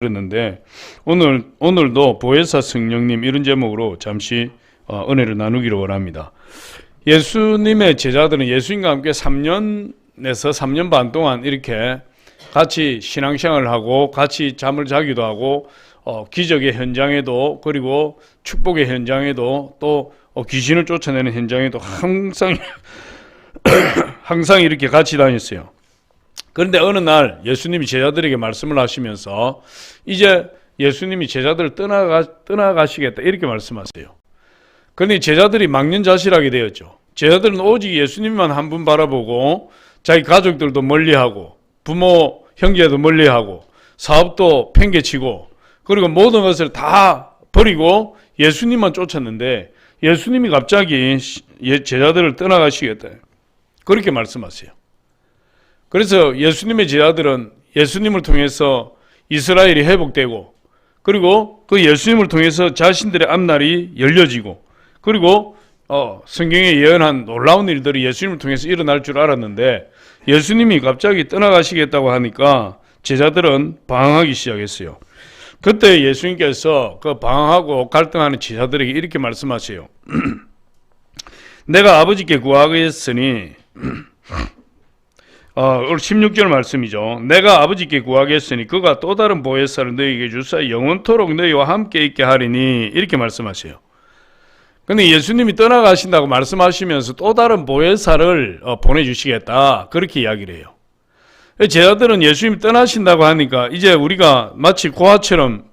그랬는데 오늘도 보혜사 성령님 이런 제목으로 잠시 은혜를 나누기를 원합니다. 예수님의 제자들은 예수님과 함께 3년에서 3년 반 동안 이렇게 같이 신앙생활을 하고 같이 잠을 자기도 하고 기적의 현장에도 그리고 축복의 현장에도 또 귀신을 쫓아내는 현장에도 항상 이렇게 같이 다녔어요. 그런데 어느 날 예수님이 제자들에게 말씀을 하시면서 이제 예수님이 제자들을 떠나가시겠다 이렇게 말씀하세요. 그런데 제자들이 망연자실하게 되었죠. 제자들은 오직 예수님만 한 분 바라보고 자기 가족들도 멀리하고 부모 형제도 멀리하고 사업도 팽개치고 그리고 모든 것을 다 버리고 예수님만 쫓았는데 예수님이 갑자기 제자들을 떠나가시겠다 그렇게 말씀하세요. 그래서 예수님의 제자들은 예수님을 통해서 이스라엘이 회복되고 그리고 그 예수님을 통해서 자신들의 앞날이 열려지고 그리고 성경에 예언한 놀라운 일들이 예수님을 통해서 일어날 줄 알았는데 예수님이 갑자기 떠나가시겠다고 하니까 제자들은 방황하기 시작했어요. 그때 예수님께서 그 방황하고 갈등하는 제자들에게 이렇게 말씀하세요. 내가 아버지께 구하겠으니 16절 말씀이죠. 내가 아버지께 구하겠으니 그가 또 다른 보혜사를 너희에게 주사 영원토록 너희와 함께 있게 하리니 이렇게 말씀하세요. 근데 예수님이 떠나가신다고 말씀하시면서 또 다른 보혜사를 보내주시겠다 그렇게 이야기를 해요. 제자들은 예수님이 떠나신다고 하니까 이제 우리가 마치 고아처럼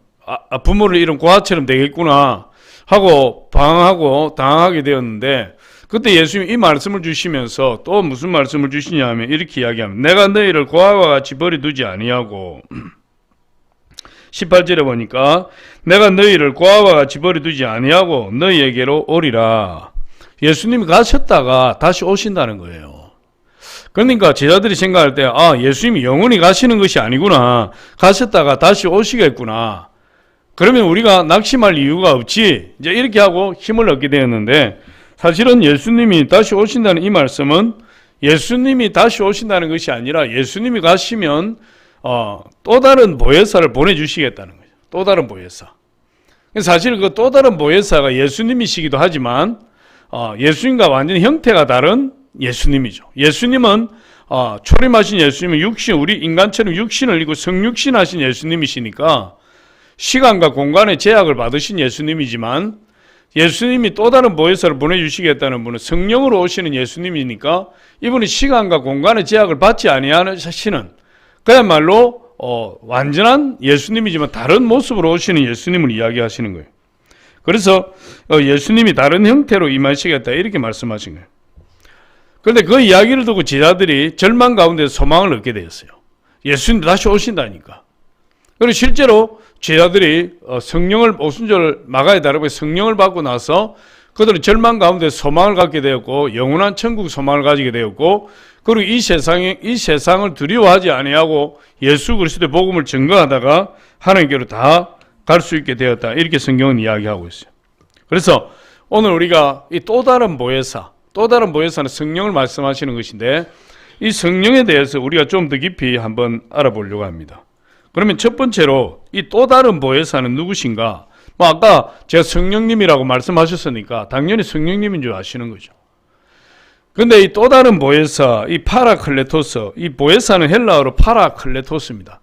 부모를 잃은 고아처럼 되겠구나 하고 방황하고 당황하게 되었는데 그때 예수님이 이 말씀을 주시면서 또 무슨 말씀을 주시냐 하면 이렇게 이야기합니다. 내가 너희를 고아와 같이 버려두지 아니하고 18절에 보니까 내가 너희를 고아와 같이 버려두지 아니하고 너희에게로 오리라. 예수님이 가셨다가 다시 오신다는 거예요. 그러니까 제자들이 생각할 때 예수님이 영원히 가시는 것이 아니구나. 가셨다가 다시 오시겠구나. 그러면 우리가 낙심할 이유가 없지. 이제 이렇게 하고 힘을 얻게 되었는데 사실은 예수님이 다시 오신다는 이 말씀은 예수님이 다시 오신다는 것이 아니라 예수님이 가시면 또 다른 보혜사를 보내주시겠다는 거죠. 또 다른 보혜사. 사실 그 또 다른 보혜사가 예수님이시기도 하지만 예수님과 완전히 형태가 다른 예수님이죠. 예수님은 초림하신 예수님은 육신, 우리 인간처럼 육신을 입고 성육신 하신 예수님이시니까 시간과 공간의 제약을 받으신 예수님이지만 예수님이 또 다른 보혜사를 보내주시겠다는 분은 성령으로 오시는 예수님이니까 이분이 시간과 공간의 제약을 받지 아니하시는 그야말로 완전한 예수님이지만 다른 모습으로 오시는 예수님을 이야기하시는 거예요. 그래서 예수님이 다른 형태로 임하시겠다 이렇게 말씀하신 거예요. 그런데 그 이야기를 듣고 제자들이 절망 가운데 소망을 얻게 되었어요. 예수님 다시 오신다니까. 그리고 실제로 제자들이 성령을 오순절 마가에 다르고 성령을 받고 나서 그들은 절망 가운데 소망을 갖게 되었고 영원한 천국 소망을 가지게 되었고 그리고 이 세상을 두려워하지 아니하고 예수 그리스도의 복음을 증거하다가 하나님께로 다 갈 수 있게 되었다 이렇게 성경은 이야기하고 있어요. 그래서 오늘 우리가 이 또 다른 보혜사는 성령을 말씀하시는 것인데 이 성령에 대해서 우리가 좀 더 깊이 한번 알아보려고 합니다. 그러면 첫 번째로 이 또 다른 보혜사는 누구신가? 아까 제가 성령님이라고 말씀하셨으니까 당연히 성령님인 줄 아시는 거죠. 근데 이 또 다른 보혜사, 이 파라클레토스, 이 보혜사는 헬라어로 파라클레토스입니다.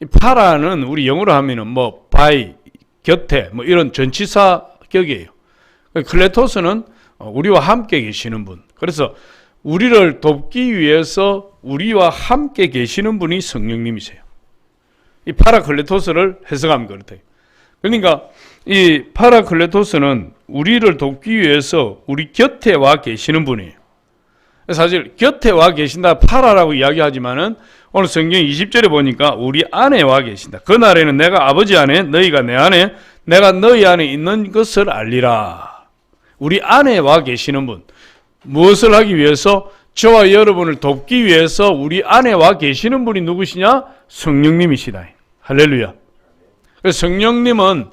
이 파라는 우리 영어로 하면은 바이, 곁에, 이런 전치사 격이에요. 클레토스는 우리와 함께 계시는 분. 그래서 우리를 돕기 위해서 우리와 함께 계시는 분이 성령님이세요. 이 파라클레토스를 해석하면 그렇대요. 그러니까 이 파라클레토스는 우리를 돕기 위해서 우리 곁에 와 계시는 분이에요. 사실 곁에 와 계신다 파라라고 이야기하지만은 오늘 성경 20절에 보니까 우리 안에 와 계신다. 그날에는 내가 아버지 안에 너희가 내 안에 내가 너희 안에 있는 것을 알리라. 우리 안에 와 계시는 분. 무엇을 하기 위해서? 저와 여러분을 돕기 위해서 우리 안에 와 계시는 분이 누구시냐? 성령님이시다. 할렐루야. 그래서 성령님은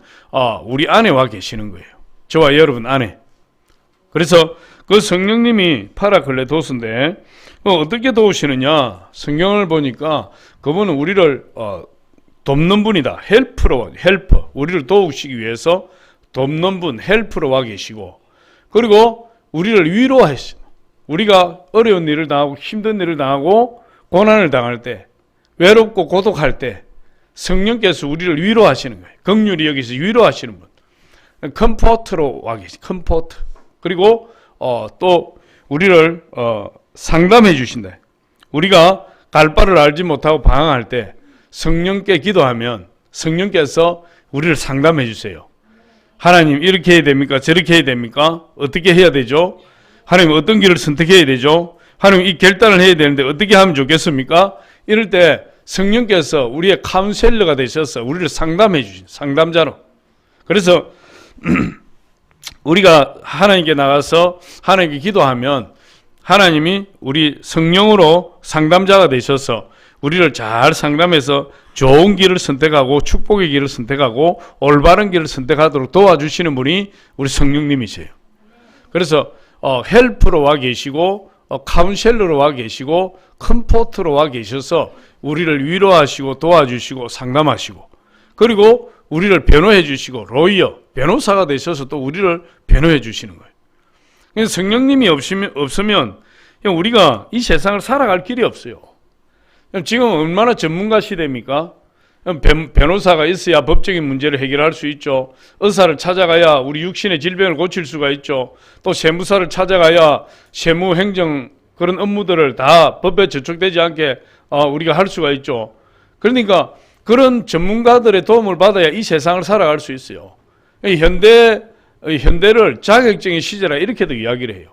우리 안에 와 계시는 거예요. 저와 여러분 안에. 그래서 그 성령님이 파라클레토스인데 어떻게 도우시느냐? 성경을 보니까 그분은 우리를 돕는 분이다. 헬퍼. 우리를 도우시기 위해서 돕는 분, 헬퍼로 와 계시고, 그리고 우리를 위로하시고, 우리가 어려운 일을 당하고 힘든 일을 당하고 고난을 당할 때, 외롭고 고독할 때 성령께서 우리를 위로하시는 거예요. 긍휼히 여기서 위로하시는 분. 컴포트로 와 계시. 컴포트. 그리고 또 우리를 상담해 주신다. 우리가 갈 바를 알지 못하고 방황할 때 성령께 기도하면 성령께서 우리를 상담해 주세요. 하나님 이렇게 해야 됩니까? 저렇게 해야 됩니까? 어떻게 해야 되죠? 하나님 어떤 길을 선택해야 되죠? 하나님 이 결단을 해야 되는데 어떻게 하면 좋겠습니까? 이럴 때 성령께서 우리의 카운셀러가 되셔서 우리를 상담해 주신 상담자로. 그래서 우리가 하나님께 나가서 하나님께 기도하면 하나님이 우리 성령으로 상담자가 되셔서 우리를 잘 상담해서 좋은 길을 선택하고 축복의 길을 선택하고 올바른 길을 선택하도록 도와주시는 분이 우리 성령님이세요. 그래서 헬프로 와 계시고 카운셀러로 와 계시고 컴포트로 와 계셔서 우리를 위로하시고 도와주시고 상담하시고, 그리고 우리를 변호해 주시고 로이어, 변호사가 되셔서 또 우리를 변호해 주시는 거예요. 그래서 성령님이 없으면 우리가 이 세상을 살아갈 길이 없어요. 지금 얼마나 전문가 시대입니까? 변호사가 있어야 법적인 문제를 해결할 수 있죠. 의사를 찾아가야 우리 육신의 질병을 고칠 수가 있죠. 또 세무사를 찾아가야 세무 행정 그런 업무들을 다 법에 저촉되지 않게 우리가 할 수가 있죠. 그러니까 그런 전문가들의 도움을 받아야 이 세상을 살아갈 수 있어요. 현대를 자격증의 시대라 이렇게도 이야기를 해요.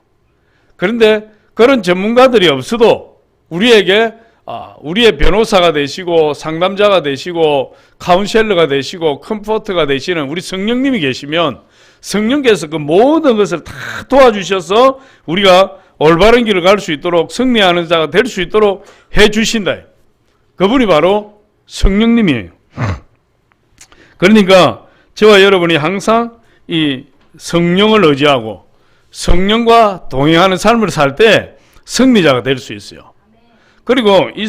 그런데 그런 전문가들이 없어도 우리에게 우리의 변호사가 되시고 상담자가 되시고 카운셀러가 되시고 컴포트가 되시는 우리 성령님이 계시면 성령께서 그 모든 것을 다 도와주셔서 우리가 올바른 길을 갈 수 있도록 승리하는 자가 될 수 있도록 해주신다. 그분이 바로 성령님이에요. 그러니까 저와 여러분이 항상 이 성령을 의지하고 성령과 동행하는 삶을 살 때 승리자가 될 수 있어요. 그리고 이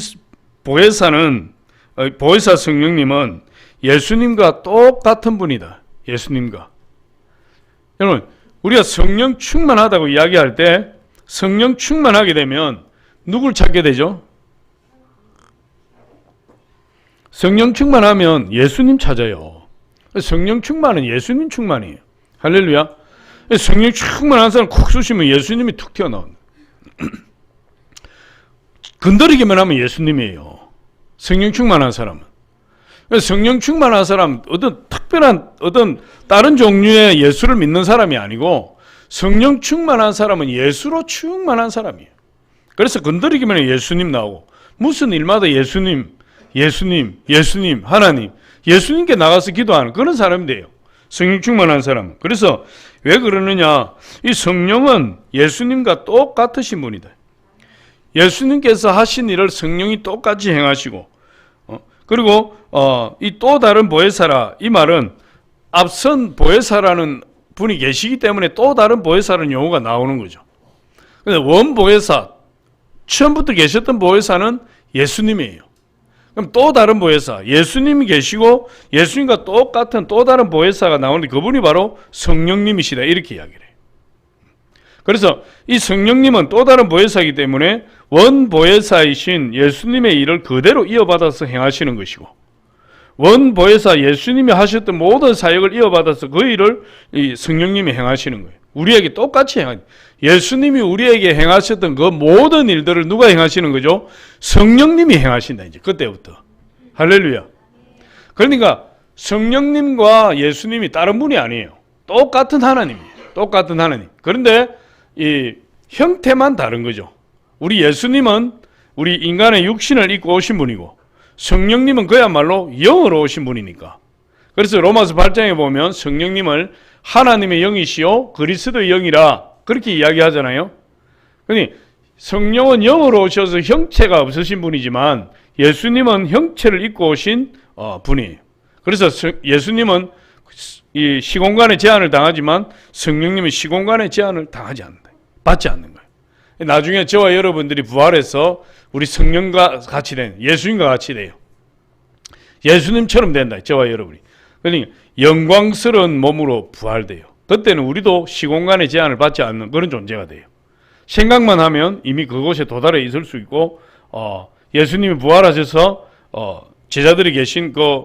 보혜사 성령님은 예수님과 똑같은 분이다. 예수님과. 여러분, 우리가 성령 충만하다고 이야기할 때 성령 충만하게 되면 누굴 찾게 되죠? 성령 충만하면 예수님 찾아요. 성령 충만은 예수님 충만이에요. 할렐루야. 성령 충만한 사람 콕 쑤시면 예수님이 툭 튀어나온다. 건드리기만 하면 예수님이에요. 성령 충만한 사람은. 성령 충만한 사람, 어떤 특별한, 다른 종류의 예수를 믿는 사람이 아니고 성령 충만한 사람은 예수로 충만한 사람이에요. 그래서 건드리기만 하면 예수님 나오고 무슨 일마다 예수님, 하나님, 예수님께 나가서 기도하는 그런 사람이 돼요. 성령 충만한 사람은. 그래서 왜 그러느냐? 이 성령은 예수님과 똑같으신 분이다. 예수님께서 하신 일을 성령이 똑같이 행하시고, 그리고 이 또 다른 보혜사라, 이 말은 앞선 보혜사라는 분이 계시기 때문에 또 다른 보혜사라는 용어가 나오는 거죠. 근데 원 보혜사, 처음부터 계셨던 보혜사는 예수님이에요. 그럼 또 다른 보혜사, 예수님이 계시고 예수님과 똑같은 또 다른 보혜사가 나오는데 그분이 바로 성령님이시다, 이렇게 이야기를 해요. 그래서 이 성령님은 또 다른 보혜사이기 때문에 원 보혜사이신 예수님의 일을 그대로 이어받아서 행하시는 것이고, 원 보혜사 예수님이 하셨던 모든 사역을 이어받아서 그 일을 이 성령님이 행하시는 거예요. 우리에게 똑같이 행하는, 예수님이 우리에게 행하셨던 그 모든 일들을 누가 행하시는 거죠? 성령님이 행하신다. 이제 그때부터. 할렐루야. 그러니까 성령님과 예수님이 다른 분이 아니에요. 똑같은 하나님이에요. 똑같은 하나님. 그런데 이 형태만 다른 거죠. 우리 예수님은 우리 인간의 육신을 입고 오신 분이고 성령님은 그야말로 영으로 오신 분이니까. 그래서 로마서 8장에 보면 성령님을 하나님의 영이시요 그리스도의 영이라 그렇게 이야기하잖아요. 그러니 성령은 영으로 오셔서 형체가 없으신 분이지만 예수님은 형체를 입고 오신 분이에요. 그래서 예수님은 이 시공간의 제한을 당하지만 성령님은 시공간의 제한을 당하지 않는다. 받지 않는 거예요. 나중에 저와 여러분들이 부활해서 우리 성령과 같이 된 예수님과 같이 돼요. 예수님처럼 된다. 저와 여러분이. 그러니까 영광스러운 몸으로 부활돼요. 그때는 우리도 시공간의 제한을 받지 않는 그런 존재가 돼요. 생각만 하면 이미 그곳에 도달해 있을 수 있고, 예수님이 부활하셔서 제자들이 계신 그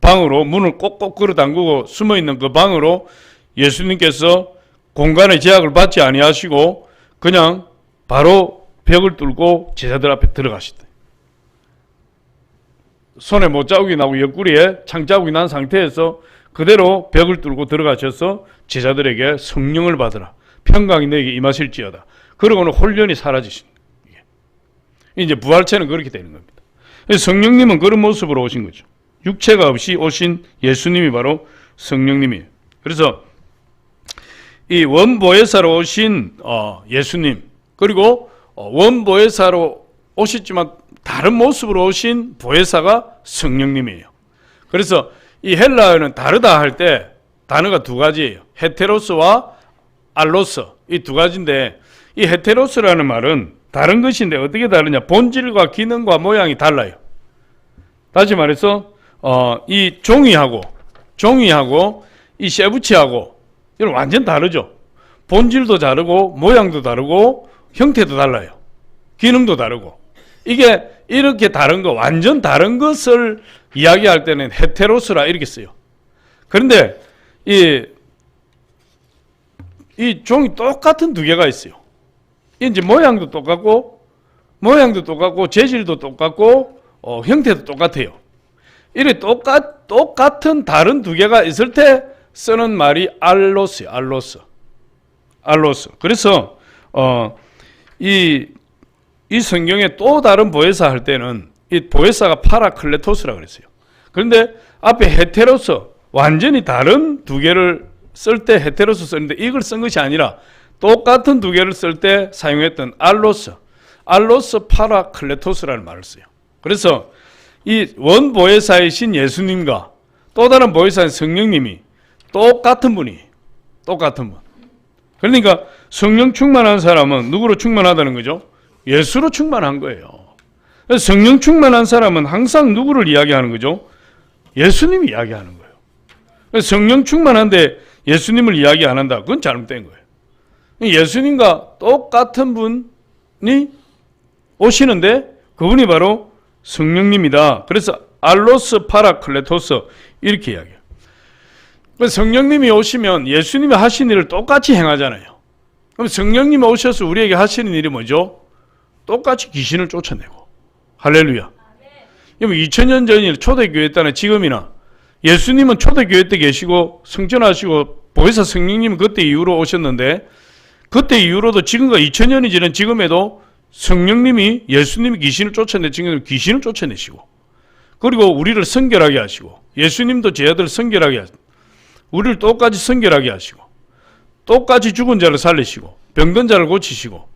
방으로 문을 꼭꼭 걸어 잠그고 숨어 있는 그 방으로 예수님께서 공간의 제약을 받지 아니하시고 그냥 바로 벽을 뚫고 제자들 앞에 들어가시다. 손에 못자국이 나고 옆구리에 창자국이 난 상태에서 그대로 벽을 뚫고 들어가셔서 제자들에게 성령을 받으라. 평강이 너에게 임하실지어다. 그러고는 홀연히 사라지신. 이제 부활체는 그렇게 되는 겁니다. 성령님은 그런 모습으로 오신 거죠. 육체가 없이 오신 예수님이 바로 성령님이에요. 그래서 이 원보혜사로 오신 예수님, 그리고 원보혜사로 오셨지만 다른 모습으로 오신 보혜사가 성령님이에요. 그래서 이 헬라어는 다르다 할 때 단어가 두 가지예요. 헤테로스와 알로스, 이 두 가지인데, 이 헤테로스라는 말은 다른 것인데 어떻게 다르냐? 본질과 기능과 모양이 달라요. 다시 말해서 이 종이하고 이 세부치하고 이건 완전 다르죠. 본질도 다르고 모양도 다르고 형태도 달라요. 기능도 다르고. 이게 이렇게 다른 거, 완전 다른 것을 이야기할 때는 헤테로스라 이렇게 써요. 그런데 이 종이 똑같은 두 개가 있어요. 이제 모양도 똑같고 재질도 똑같고 형태도 똑같아요. 이렇게 똑같은 다른 두 개가 있을 때 쓰는 말이 알로스예요. 알로스. 그래서 이 성경에 또 다른 보혜사 할 때는 이 보혜사가 파라클레토스라고 그랬어요. 그런데 앞에 헤테로스, 완전히 다른 두 개를 쓸 때 헤테로스 쓰는데 이걸 쓴 것이 아니라 똑같은 두 개를 쓸 때 사용했던 알로스 파라클레토스라는 말을 써요. 그래서 이 원보혜사이신 예수님과 또 다른 보혜사인 성령님이 똑같은 분이에요. 똑같은 분. 그러니까 성령 충만한 사람은 누구로 충만하다는 거죠? 예수로 충만한 거예요. 성령 충만한 사람은 항상 누구를 이야기하는 거죠? 예수님이 이야기하는 거예요. 성령 충만한데 예수님을 이야기 안 한다. 그건 잘못된 거예요. 예수님과 똑같은 분이 오시는데 그분이 바로 성령님이다. 그래서 알로스 파라클레토스 이렇게 이야기해요. 성령님이 오시면 예수님이 하신 일을 똑같이 행하잖아요. 그럼 성령님이 오셔서 우리에게 하시는 일이 뭐죠? 똑같이 귀신을 쫓아내고. 할렐루야. 2000년 전일 초대교회 때나 지금이나 예수님은 초대교회 때 계시고 성전하시고 보혜사 성령님은 그때 이후로 오셨는데 그때 이후로도 지금과 2000년이 지난 지금에도 성령님이 예수님이 귀신을 쫓아내 지금 귀신을 쫓아내시고 그리고 우리를 성결하게 하시고 예수님도 제자들을 성결하게 하시고 우리를 똑같이 성결하게 하시고 똑같이 죽은 자를 살리시고 병든 자를 고치시고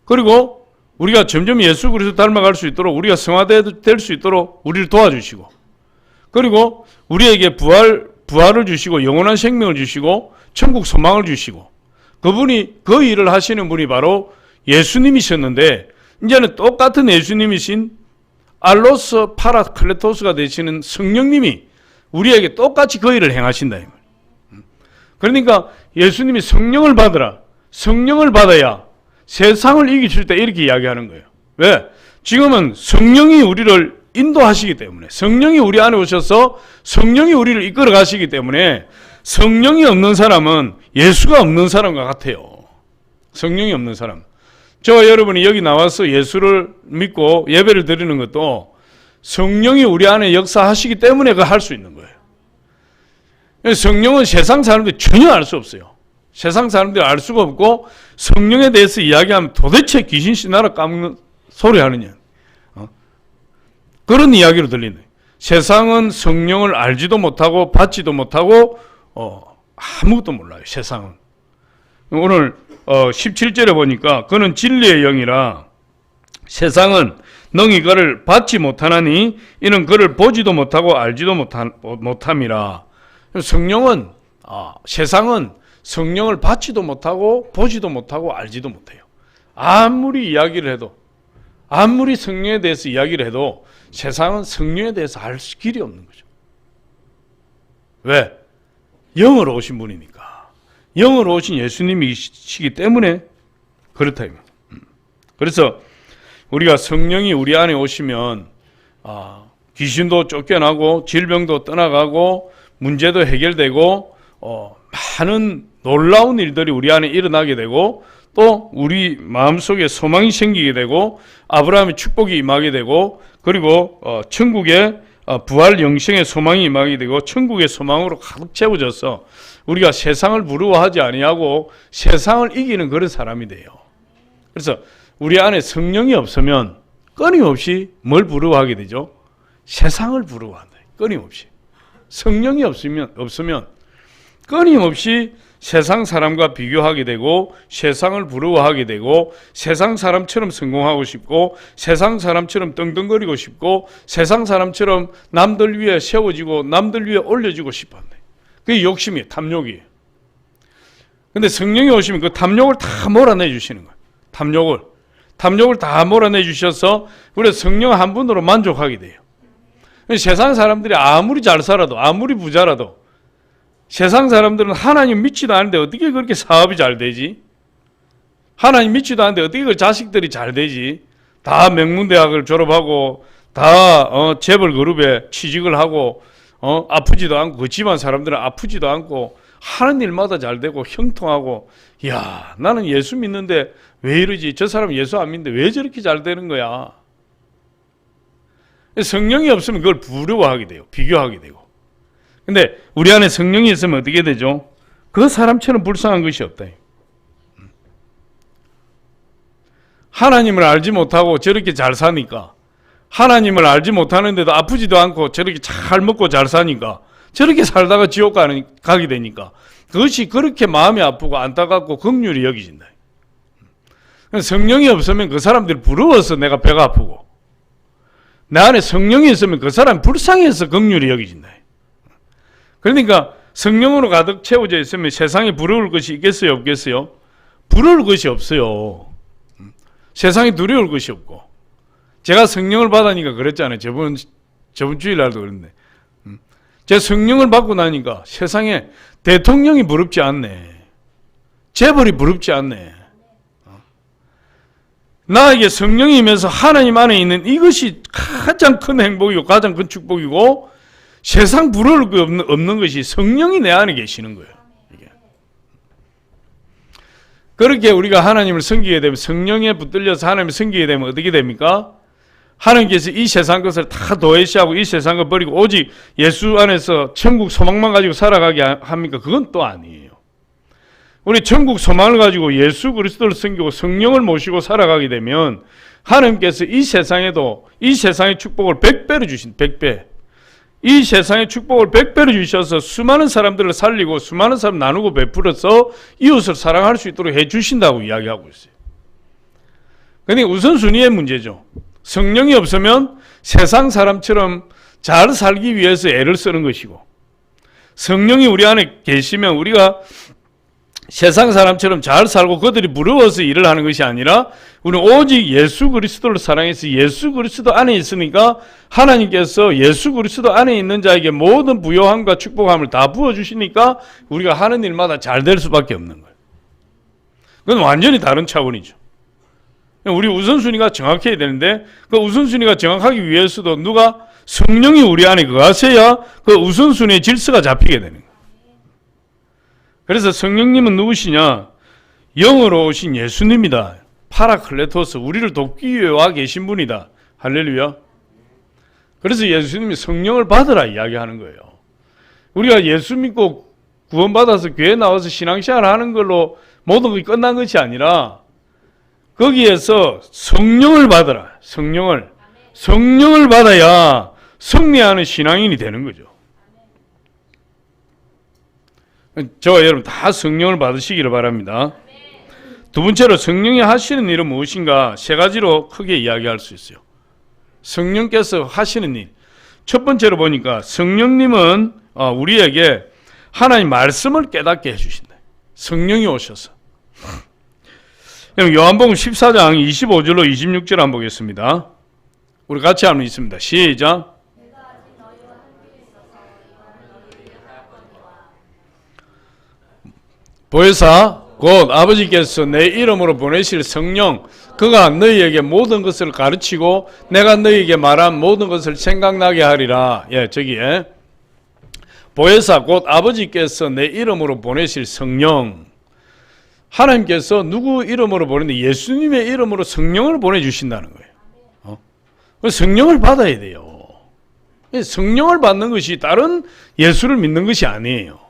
그리고 우리가 점점 예수 그리스도 닮아갈 수 있도록 우리가 성화될 수 있도록 우리를 도와주시고 그리고 우리에게 부활을 주시고 영원한 생명을 주시고 천국 소망을 주시고 그분이 그 일을 하시는 분이 바로 예수님이셨는데 이제는 똑같은 예수님이신 알로스 파라클레토스가 되시는 성령님이 우리에게 똑같이 그 일을 행하신다. 그러니까 예수님이 성령을 받으라. 성령을 받아야 세상을 이기실 때 이렇게 이야기하는 거예요. 왜? 지금은 성령이 우리를 인도하시기 때문에 성령이 우리 안에 오셔서 성령이 우리를 이끌어 가시기 때문에 성령이 없는 사람은 예수가 없는 사람과 같아요. 성령이 없는 사람. 저와 여러분이 여기 나와서 예수를 믿고 예배를 드리는 것도 성령이 우리 안에 역사하시기 때문에 그걸 할 수 있는 거예요. 성령은 세상 사람들이 전혀 알 수 없어요. 세상 사람들이 알 수가 없고 성령에 대해서 이야기하면 도대체 귀신 신나라 까먹는 소리 하느냐. 그런 이야기로 들리네. 세상은 성령을 알지도 못하고 받지도 못하고 아무것도 몰라요. 세상은. 오늘 17절에 보니까 그는 진리의 영이라 세상은 능히 그를 받지 못하나니 이는 그를 보지도 못하고 알지도 못함이라. 성령은 세상은 성령을 받지도 못하고 보지도 못하고 알지도 못해요. 아무리 이야기를 해도 아무리 성령에 대해서 이야기를 해도 세상은 성령에 대해서 알 길이 없는 거죠. 왜? 영으로 오신 분이니까. 영으로 오신 예수님이시기 때문에 그렇다. 그래서 우리가 성령이 우리 안에 오시면 귀신도 쫓겨나고 질병도 떠나가고 문제도 해결되고 많은 놀라운 일들이 우리 안에 일어나게 되고 또 우리 마음속에 소망이 생기게 되고 아브라함의 축복이 임하게 되고 그리고 천국의 부활 영생의 소망이 임하게 되고 천국의 소망으로 가득 채워져서 우리가 세상을 부러워하지 아니하고 세상을 이기는 그런 사람이 돼요. 그래서 우리 안에 성령이 없으면 끊임없이 뭘 부러워하게 되죠? 세상을 부러워한다. 끊임없이. 성령이 없으면 끊임없이 세상 사람과 비교하게 되고 세상을 부러워하게 되고 세상 사람처럼 성공하고 싶고 세상 사람처럼 떵떵거리고 싶고 세상 사람처럼 남들 위에 세워지고 남들 위에 올려지고 싶었네. 그게 욕심이에요. 탐욕이에요. 근데 성령이 오시면 그 탐욕을 다 몰아내 주시는 거예요. 탐욕을 다 몰아내 주셔서 우리 성령 한 분으로 만족하게 돼요. 세상 사람들이 아무리 잘 살아도 아무리 부자라도 세상 사람들은 하나님 믿지도 않는데 어떻게 그렇게 사업이 잘 되지? 하나님 믿지도 않는데 어떻게 그 자식들이 잘 되지? 다 명문대학을 졸업하고 다 재벌 그룹에 취직을 하고 아프지도 않고 그 집안 사람들은 아프지도 않고 하는 일마다 잘 되고 형통하고 야 나는 예수 믿는데 왜 이러지? 저 사람 예수 안 믿는데 왜 저렇게 잘 되는 거야? 성령이 없으면 그걸 부러워하게 돼요. 비교하게 되고. 근데 우리 안에 성령이 있으면 어떻게 되죠? 그 사람처럼 불쌍한 것이 없다. 하나님을 알지 못하고 저렇게 잘 사니까 하나님을 알지 못하는데도 아프지도 않고 저렇게 잘 먹고 잘 사니까 저렇게 살다가 지옥 가게 되니까 그것이 그렇게 마음이 아프고 안타깝고 긍휼히 여기진다. 성령이 없으면 그 사람들이 부러워서 내가 배가 아프고 내 안에 성령이 있으면 그 사람이 불쌍해서 긍휼히 여기진다. 그러니까 성령으로 가득 채워져 있으면 세상에 부러울 것이 있겠어요? 없겠어요? 부러울 것이 없어요. 세상에 두려울 것이 없고. 제가 성령을 받으니까 그랬잖아요. 저번 주일날도 그랬는데. 제가 성령을 받고 나니까 세상에 대통령이 부럽지 않네. 재벌이 부럽지 않네. 나에게 성령이 임해서 하나님 안에 있는 이것이 가장 큰 행복이고 가장 큰 축복이고 세상 부러울 거 없는 것이 성령이 내 안에 계시는 거예요. 이게. 그렇게 우리가 하나님을 섬기게 되면 성령에 붙들려서 하나님을 섬기게 되면 어떻게 됩니까? 하나님께서 이 세상 것을 다 도외시하고 이 세상을 버리고 오직 예수 안에서 천국 소망만 가지고 살아가게 합니까? 그건 또 아니에요. 우리 천국 소망을 가지고 예수 그리스도를 섬기고 성령을 모시고 살아가게 되면 하나님께서 이 세상에도 이 세상의 축복을 100배로 주신 100배. 이 세상의 축복을 100배로 주셔서 수많은 사람들을 살리고 수많은 사람 나누고 베풀어서 이웃을 사랑할 수 있도록 해주신다고 이야기하고 있어요. 그러니까 우선순위의 문제죠. 성령이 없으면 세상 사람처럼 잘 살기 위해서 애를 쓰는 것이고 성령이 우리 안에 계시면 우리가 세상 사람처럼 잘 살고 그들이 부러워서 일을 하는 것이 아니라 우리는 오직 예수 그리스도를 사랑해서 예수 그리스도 안에 있으니까 하나님께서 예수 그리스도 안에 있는 자에게 모든 부요함과 축복함을 다 부어주시니까 우리가 하는 일마다 잘 될 수밖에 없는 거예요. 그건 완전히 다른 차원이죠. 우리 우선순위가 정확해야 되는데 그 우선순위가 정확하기 위해서도 누가 성령이 우리 안에 거하셔야 그 우선순위의 질서가 잡히게 되는 거예요. 그래서 성령님은 누구시냐? 영으로 오신 예수님이다. 파라클레토스, 우리를 돕기 위해 와 계신 분이다. 할렐루야. 그래서 예수님이 성령을 받으라 이야기하는 거예요. 우리가 예수 믿고 구원받아서 교회 나와서 신앙생활 하는 걸로 모든 것이 끝난 것이 아니라 거기에서 성령을 받으라. 성령을 받아야 승리하는 신앙인이 되는 거죠. 저와 여러분 다 성령을 받으시기를 바랍니다. 두 번째로 성령이 하시는 일은 무엇인가? 세 가지로 크게 이야기할 수 있어요. 성령께서 하시는 일. 첫 번째로 보니까 성령님은 우리에게 하나님 말씀을 깨닫게 해주신다. 성령이 오셔서. 그럼 요한복음 14장 25절로 26절 한번 보겠습니다. 우리 같이 하면 있습니다. 시작. 보혜사 곧 아버지께서 내 이름으로 보내실 성령 그가 너희에게 모든 것을 가르치고 내가 너희에게 말한 모든 것을 생각나게 하리라. 예, 저기에 보혜사 곧 아버지께서 내 이름으로 보내실 성령. 하나님께서 누구 이름으로 보냈는데 예수님의 이름으로 성령을 보내주신다는 거예요. 성령을 받아야 돼요. 성령을 받는 것이 다른 예수를 믿는 것이 아니에요.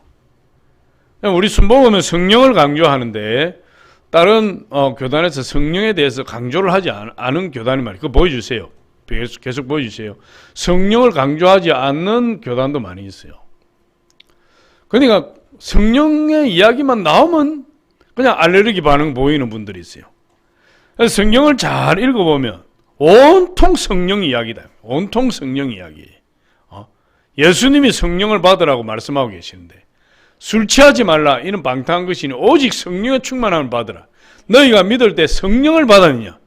우리 순복음은 성령을 강조하는데 다른 교단에서 성령에 대해서 강조를 하지 않은 교단이 말이에요. 그거 보여주세요. 계속 보여주세요. 성령을 강조하지 않는 교단도 많이 있어요. 그러니까 성령의 이야기만 나오면 그냥 알레르기 반응 보이는 분들이 있어요. 성경을 잘 읽어보면 온통 성령 이야기다. 온통 성령 이야기. 예수님이 성령을 받으라고 말씀하고 계시는데 술 취하지 말라 이는 방탕한 것이니 오직 성령의 충만함을 받으라. 너희가 믿을 때 성령을 받았느냐.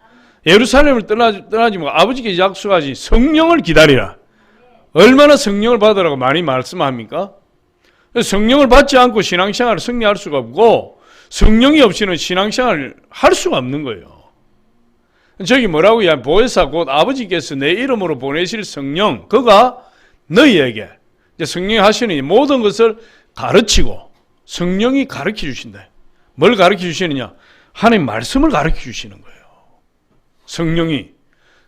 예루살렘을 떠나지 말고 아버지께 약속하지 성령을 기다리라. 얼마나 성령을 받으라고 많이 말씀합니까? 성령을 받지 않고 신앙생활을 승리할 수가 없고 성령이 없이는 신앙생활을 할 수가 없는 거예요. 저기 뭐라고 이야기 보혜사 곧 아버지께서 내 이름으로 보내실 성령 그가 너희에게 이제 성령이 하시는 모든 것을 가르치고 성령이 가르쳐 주신다. 뭘 가르쳐 주시느냐? 하나님 말씀을 가르쳐 주시는 거예요. 성령이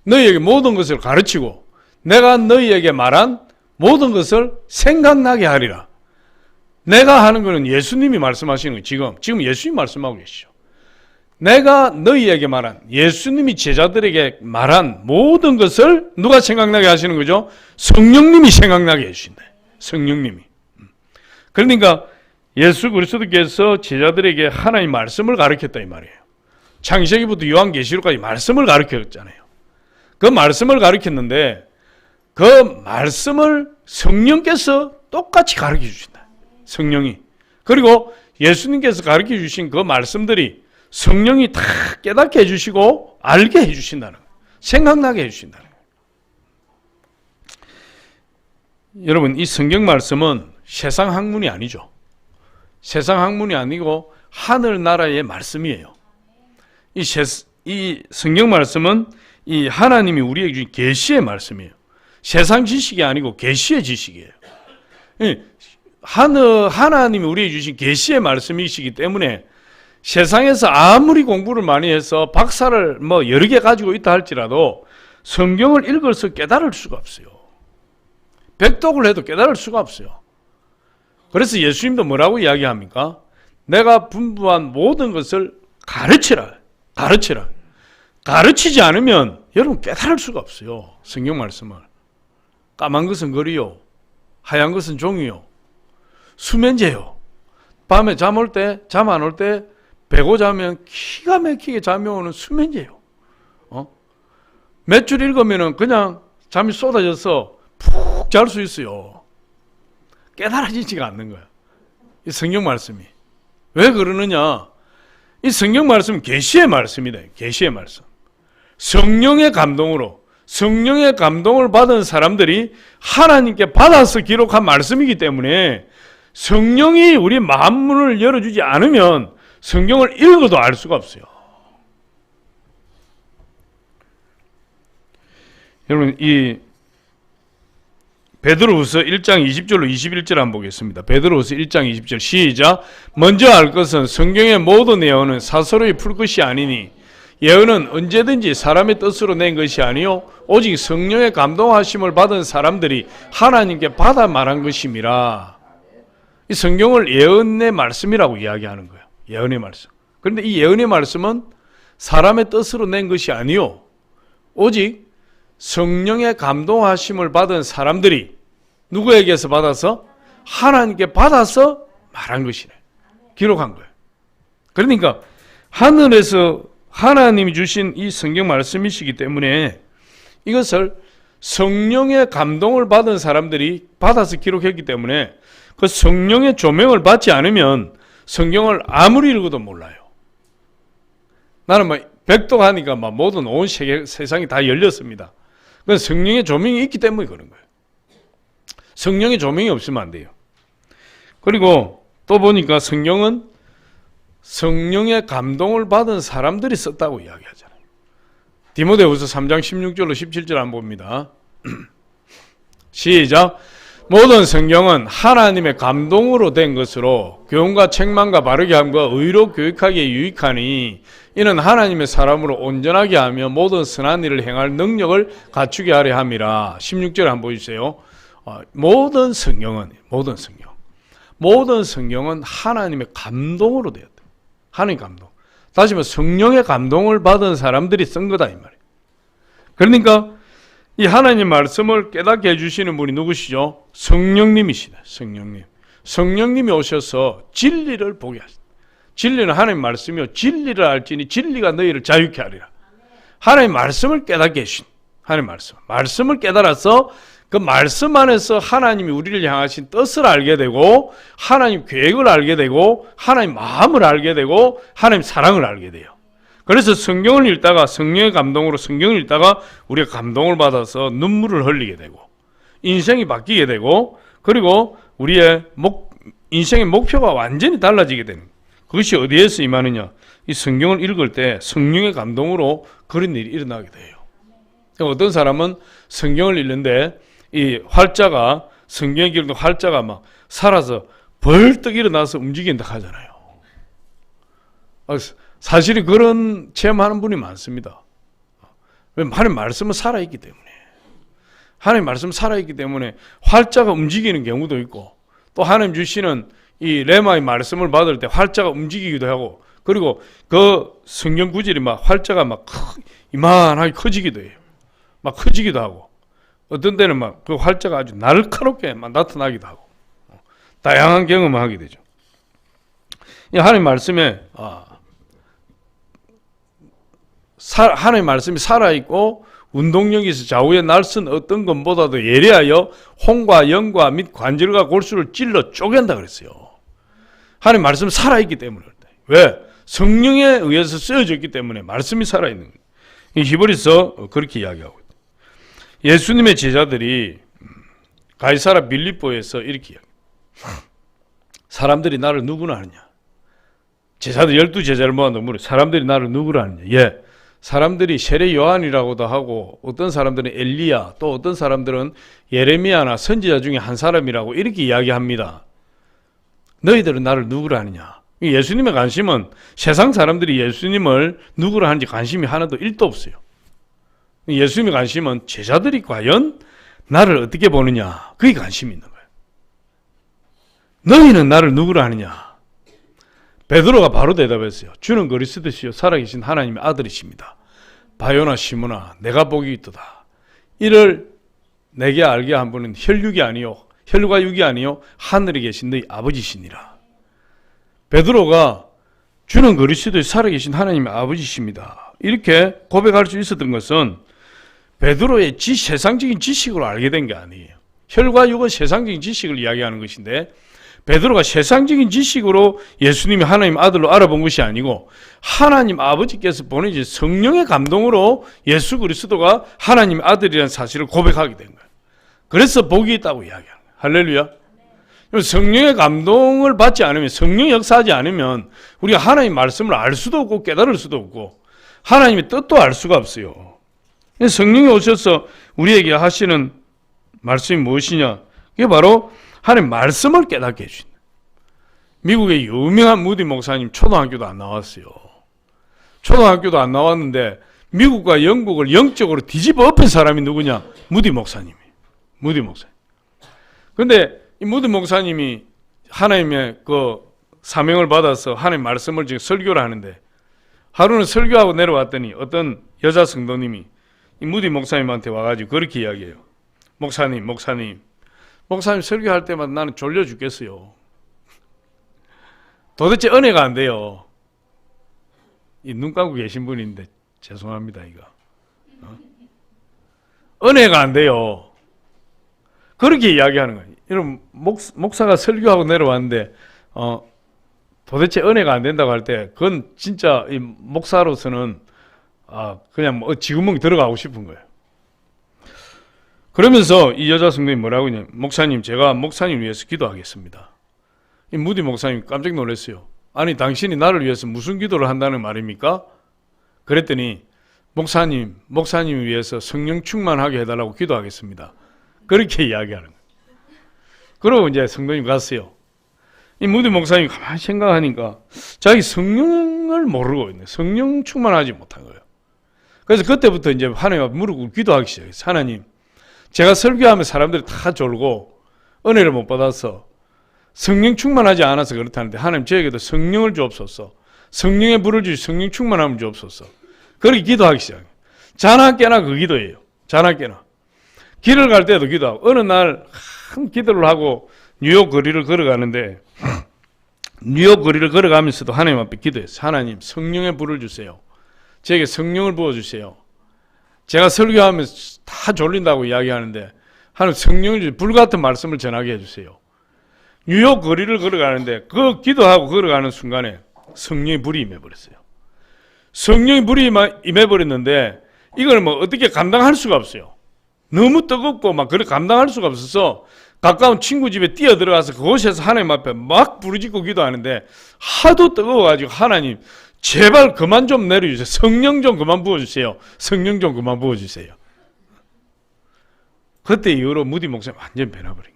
너희에게 모든 것을 가르치고 내가 너희에게 말한 모든 것을 생각나게 하리라. 내가 하는 것은 예수님이 말씀하시는 거예요. 지금 예수님이 말씀하고 계시죠. 내가 너희에게 말한 예수님이 제자들에게 말한 모든 것을 누가 생각나게 하시는 거죠? 성령님이 생각나게 해주신다. 성령님이. 그러니까 예수 그리스도께서 제자들에게 하나님 말씀을 가르쳤다 이 말이에요. 창세기부터 요한계시록까지 말씀을 가르쳤잖아요. 그 말씀을 가르쳤는데 그 말씀을 성령께서 똑같이 가르쳐 주신다. 성령이. 그리고 예수님께서 가르쳐 주신 그 말씀들이 성령이 다 깨닫게 해주시고 알게 해주신다는 거예요. 생각나게 해주신다는 거예요. 여러분 이 성경 말씀은 세상 학문이 아니죠. 세상 학문이 아니고 하늘나라의 말씀이에요. 이 성경 말씀은 이 하나님이 우리에게 주신 계시의 말씀이에요. 세상 지식이 아니고 계시의 지식이에요. 하나님이 우리에게 주신 계시의 말씀이시기 때문에 세상에서 아무리 공부를 많이 해서 박사를 뭐 여러 개 가지고 있다 할지라도 성경을 읽어서 깨달을 수가 없어요. 백독을 해도 깨달을 수가 없어요. 그래서 예수님도 뭐라고 이야기합니까? 내가 분부한 모든 것을 가르치라. 가르치라. 가르치지 않으면 여러분 깨달을 수가 없어요. 성경 말씀을. 까만 것은 거리요. 하얀 것은 종이요. 수면제요. 밤에 잠 올 때, 잠 안 올 때 배고 자면 기가 막히게 잠이 오는 수면제요. 몇 줄 읽으면 그냥 잠이 쏟아져서 푹 잘 수 있어요. 깨달아지지가 않는 거야. 이 성경 말씀이. 왜 그러느냐? 이 성경 말씀은 계시의 말씀이다. 계시의 말씀. 성령의 감동으로 성령의 감동을 받은 사람들이 하나님께 받아서 기록한 말씀이기 때문에 성령이 우리 마음문을 열어주지 않으면 성경을 읽어도 알 수가 없어요. 여러분 이 베드로후서 1장 20절로 21절 한번 보겠습니다. 베드로후서 1장 20절 시작. 먼저 알 것은 성경의 모든 예언은 사서로이 풀 것이 아니니 예언은 언제든지 사람의 뜻으로 낸 것이 아니요 오직 성령의 감동하심을 받은 사람들이 하나님께 받아 말한 것임이라. 이 성경을 예언의 말씀이라고 이야기하는 거예요. 예언의 말씀. 그런데 이 예언의 말씀은 사람의 뜻으로 낸 것이 아니요 오직 성령의 감동하심을 받은 사람들이 누구에게서 받아서? 하나님께 받아서 말한 것이래. 기록한 거예요. 그러니까 하늘에서 하나님이 주신 이 성경 말씀이시기 때문에 이것을 성령의 감동을 받은 사람들이 받아서 기록했기 때문에 그 성령의 조명을 받지 않으면 성경을 아무리 읽어도 몰라요. 나는 백독하니까 모든 온 세상이 다 열렸습니다. 그건 성령의 조명이 있기 때문에 그런 거예요. 성령의 조명이 없으면 안 돼요. 그리고 또 보니까 성경은 성령의 감동을 받은 사람들이 썼다고 이야기하잖아요. 디모데후서 3장 16절로 17절 한번 봅니다. 시작. 모든 성경은 하나님의 감동으로 된 것으로 교훈과 책망과 바르게 함과 의로 교육하기에 유익하니 이는 하나님의 사람으로 온전하게 하며 모든 선한 일을 행할 능력을 갖추게 하려 함이라. 16절 한번 보여주세요. 모든 성경은 하나님의 감동으로 되었다. 하나님 감동. 다시 말해 성령의 감동을 받은 사람들이 쓴 거다 이 말이에요. 그러니까 이 하나님 말씀을 깨닫게 해주시는 분이 누구시죠? 성령님이시다. 성령님이 오셔서 진리를 보게 하시다. 진리는 하나님 말씀이요 진리를 알지니 진리가 너희를 자유케 하리라. 하나님 말씀을 깨닫게 해주신 하나님 말씀을 깨달아서 그 말씀 안에서 하나님이 우리를 향하신 뜻을 알게 되고 하나님 계획을 알게 되고 하나님 마음을 알게 되고 하나님 사랑을 알게 돼요. 그래서 성경을 읽다가 성령의 감동으로 성경을 읽다가 우리가 감동을 받아서 눈물을 흘리게 되고 인생이 바뀌게 되고 그리고 우리의 인생의 목표가 완전히 달라지게 되는 거예요. 그것이 어디에서 임하느냐? 이 성경을 읽을 때 성령의 감동으로 그런 일이 일어나게 돼요. 어떤 사람은 성경을 읽는데 이 활자가 성경에 기록된 활자가 막 살아서 벌떡 일어나서 움직인다 하잖아요. 사실은 그런 체험하는 분이 많습니다. 왜? 하나님 말씀은 살아있기 때문에. 하나님 말씀은 살아있기 때문에 활자가 움직이는 경우도 있고 또 하나님 주시는 이 레마의 말씀을 받을 때 활자가 움직이기도 하고 그리고 그 성경 구절이 막 활자가 막 이만하게 커지기도 해요. 막 커지기도 하고 어떤 때는 막 그 활자가 아주 날카롭게 막 나타나기도 하고 다양한 경험을 하게 되죠. 이 하나님 말씀에 하나님 말씀이 살아있고 운동력이 있어 좌우에 날선 어떤 것보다도 예리하여 혼과 영과 및 관절과 골수를 찔러 쪼갠다 그랬어요. 하나님 말씀은 살아있기 때문에. 왜? 성령에 의해서 쓰여졌기 때문에 말씀이 살아있는 거예요. 이 히브리서 그렇게 이야기하고 있다. 예수님의 제자들이 가이사라 빌립보에서 이렇게 이야기해요. 사람들이 나를 누구나 하느냐? 제자들 12제자를 모아놓은 물어 사람들이 나를 누구라 하느냐? 예. 사람들이 세례 요한이라고도 하고 어떤 사람들은 엘리야 또 어떤 사람들은 예레미야나 선지자 중에 한 사람이라고 이렇게 이야기합니다. 너희들은 나를 누구라 하느냐? 예수님의 관심은 세상 사람들이 예수님을 누구라 하는지 관심이 하나도 1도 없어요. 예수님의 관심은 제자들이 과연 나를 어떻게 보느냐 그게 관심이 있는 거예요. 너희는 나를 누구라 하느냐? 베드로가 바로 대답했어요. 주는 그리스도시요 살아계신 하나님의 아들이십니다. 바요나 시몬아 내가 복이 있도다. 이를 내게 알게 한 분은 혈육과 육이 아니요 하늘에 계신 너희 아버지시니라. 베드로가 주는 그리스도의 살아계신 하나님의 아버지십니다. 이렇게 고백할 수 있었던 것은 베드로의 세상적인 지식으로 알게 된 게 아니에요. 혈과 육은 세상적인 지식을 이야기하는 것인데 베드로가 세상적인 지식으로 예수님이 하나님 아들로 알아본 것이 아니고 하나님 아버지께서 보내신 성령의 감동으로 예수 그리스도가 하나님의 아들이라는 사실을 고백하게 된 거예요. 그래서 복이 있다고 이야기하는 거예요. 할렐루야. 성령의 감동을 받지 않으면 성령 역사하지 않으면 우리가 하나님 말씀을 알 수도 없고 깨달을 수도 없고 하나님의 뜻도 알 수가 없어요. 성령이 오셔서 우리에게 하시는 말씀이 무엇이냐? 그게 바로 하나님 말씀을 깨닫게 해주신. 미국의 유명한 무디 목사님 초등학교도 안 나왔어요. 초등학교도 안 나왔는데 미국과 영국을 영적으로 뒤집어 엎은 사람이 누구냐? 무디 목사님이에요. 무디 목사님. 근데 이 무디 목사님이 하나님의 그 사명을 받아서 하나님 말씀을 지금 설교를 하는데 하루는 설교하고 내려왔더니 어떤 여자 성도님이 이 무디 목사님한테 와가지고 그렇게 이야기해요. 목사님 설교할 때마다 나는 졸려 죽겠어요. 도대체 은혜가 안 돼요. 이 눈 감고 계신 분인데 죄송합니다 이거. 은혜가 안 돼요. 그렇게 이야기하는 거예요. 여러분 목사가 설교하고 내려왔는데 도대체 은혜가 안 된다고 할 때 그건 진짜 이 목사로서는 그냥 뭐 지구멍 들어가고 싶은 거예요. 그러면서 이 여자 성도님이 뭐라고 했냐면, 목사님, 제가 목사님 위해서 기도하겠습니다. 이 무디 목사님 깜짝 놀랐어요. 아니, 당신이 나를 위해서 무슨 기도를 한다는 말입니까? 그랬더니, 목사님 위해서 성령 충만하게 해달라고 기도하겠습니다. 그렇게 이야기하는 거예요. 그러고 이제 성도님 갔어요. 이 무디 목사님이 가만히 생각하니까 자기 성령을 모르고 있네. 성령 충만하지 못한 거예요. 그래서 그때부터 이제 하나님 앞에 무릎 꿇고 기도하기 시작했어요. 하나님, 제가 설교하면 사람들이 다 졸고 은혜를 못 받아서 성령 충만하지 않아서 그렇다는데, 하나님 저에게도 성령을 주옵소서. 성령의 불을 주시, 성령 충만함을 주옵소서. 그렇게 기도하기 시작해요. 자나 깨나 그 기도예요. 자나 깨나. 길을 갈 때도 기도하고, 어느 날 큰 기도를 하고 뉴욕 거리를 걸어가는데, 뉴욕 거리를 걸어가면서도 하나님 앞에 기도했어요. 하나님, 성령의 불을 주세요. 저에게 성령을 부어주세요. 제가 설교하면서 다 졸린다고 이야기하는데, 하나님 성령을 주세요. 불같은 말씀을 전하게 해주세요. 뉴욕 거리를 걸어가는데 그 기도하고 걸어가는 순간에 성령의 불이 임해버렸어요. 성령의 불이 임해버렸는데 이걸 뭐 어떻게 감당할 수가 없어요. 너무 뜨겁고 막 그걸 감당할 수가 없어서 가까운 친구 집에 뛰어들어가서 그곳에서 하나님 앞에 막 부르짖고 기도하는데, 하도 뜨거워가지고 하나님 제발 그만 좀 내려주세요. 성령 좀 그만 부어주세요. 성령 좀 그만 부어주세요. 그때 이후로 무디 목사님 완전 변해버린 거예요.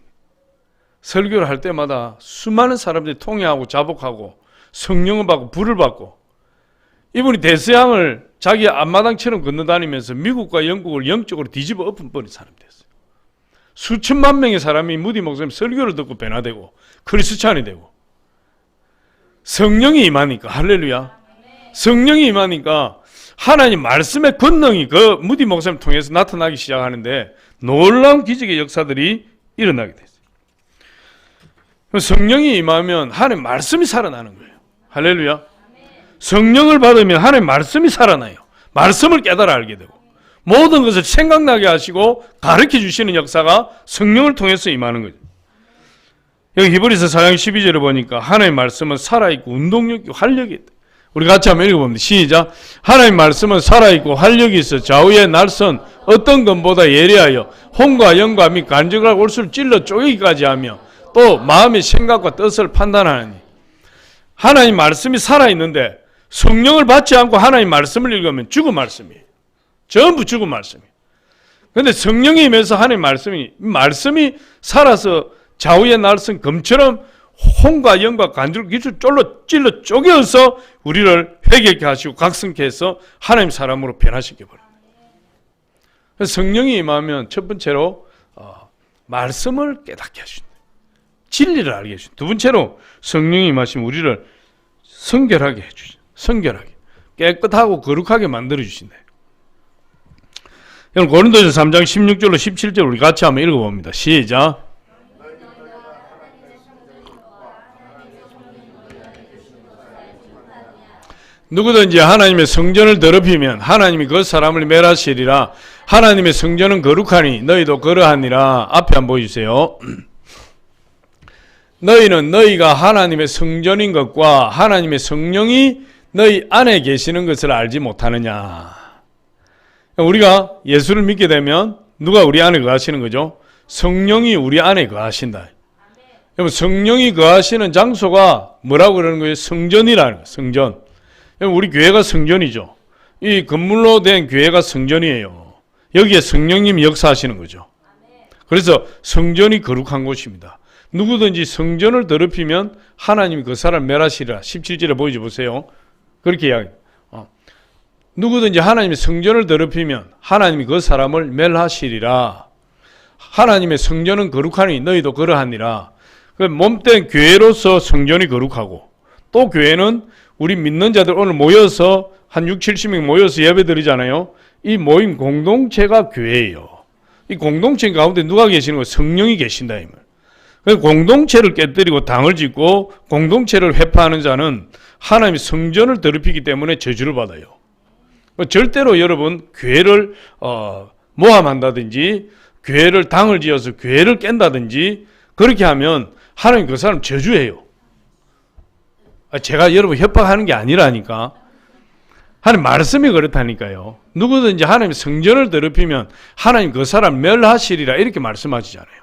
설교를 할 때마다 수많은 사람들이 통회하고 자복하고 성령을 받고 불을 받고, 이분이 대서양을 자기 앞마당처럼 건너다니면서 미국과 영국을 영적으로 뒤집어 엎어버린 사람이 됐어요. 수천만 명의 사람이 무디 목사님 설교를 듣고 변화되고 크리스찬이 되고, 성령이 임하니까, 할렐루야, 성령이 임하니까 하나님 말씀의 권능이 그 무디 목사님 통해서 나타나기 시작하는데 놀라운 기적의 역사들이 일어나게 됐어요. 성령이 임하면 하나님 말씀이 살아나는 거예요. 할렐루야. 성령을 받으면 하나님 말씀이 살아나요. 말씀을 깨달아 알게 되고 모든 것을 생각나게 하시고 가르쳐 주시는 역사가 성령을 통해서 임하는 거죠. 여기 히브리서 4장 12절을 보니까 하나님의 말씀은 살아있고 운동력이 있고 활력이 있다. 우리 같이 한번 읽어봅니다. 시작. 하나님의 말씀은 살아있고 활력이 있어 좌우의 날선 어떤 것보다 예리하여 혼과 영과 및 간직을 골수를 찔러 쪼개기까지 하며 또 마음의 생각과 뜻을 판단하느니. 하나님 말씀이 살아있는데 성령을 받지 않고 하나님 말씀을 읽으면 죽은 말씀이에요. 전부 죽은 말씀이에요. 그런데 성령이 임해서 하나님 말씀이 살아서 좌우의 날선 검처럼 혼과 영과 간주를 기술 찔러 쪼개어서 우리를 회개케 하시고 각성케 해서 하나님 사람으로 변화시켜버립니다. 성령이 임하면 첫 번째로 말씀을 깨닫게 하신다. 진리를 알게 해주신다. 두 번째로 성령이 임하시면 우리를 성결하게 해주신다. 성결하게, 깨끗하고 거룩하게 만들어주신다. 여러분 고린도서 3장 16절로 17절 우리 같이 한번 읽어봅니다. 시작. 누구든지 하나님의 성전을 더럽히면 하나님이 그 사람을 멸하시리라. 하나님의 성전은 거룩하니 너희도 그러하니라. 앞에 한번 보여주세요. 너희는 너희가 하나님의 성전인 것과 하나님의 성령이 너희 안에 계시는 것을 알지 못하느냐. 우리가 예수를 믿게 되면 누가 우리 안에 거하시는 거죠? 성령이 우리 안에 거하신다. 여러분 성령이 거하시는 장소가 뭐라고 그러는 거예요? 성전이라는 거예요. 성전. 우리 교회가 성전이죠. 이 건물로 된 교회가 성전이에요. 여기에 성령님이 역사하시는 거죠. 그래서 성전이 거룩한 곳입니다. 누구든지 성전을 더럽히면 하나님이 그 사람을 멸하시리라. 17절에 보여주세요. 그렇게 이야기해요. 누구든지 하나님의 성전을 더럽히면 하나님이 그 사람을 멸하시리라. 하나님의 성전은 거룩하니 너희도 그러하니라. 몸된 교회로서 성전이 거룩하고 또 교회는 우리 믿는 자들 오늘 모여서 한 6, 70명 모여서 예배 드리잖아요. 이 모임 공동체가 교회예요. 이 공동체 가운데 누가 계시는 거예요? 성령이 계신다 이 말. 그래서 공동체를 깨뜨리고 당을 짓고 공동체를 회파하는 자는 하나님의 성전을 더럽히기 때문에 저주를 받아요. 절대로 여러분 교회를 모함한다든지 교회를 당을 지어서 교회를 깬다든지 그렇게 하면 하나님 그 사람 저주해요. 제가 여러분 협박하는 게 아니라니까. 하나님 말씀이 그렇다니까요. 누구든지 하나님 성전을 더럽히면 하나님 그 사람 멸하시리라 이렇게 말씀하시잖아요.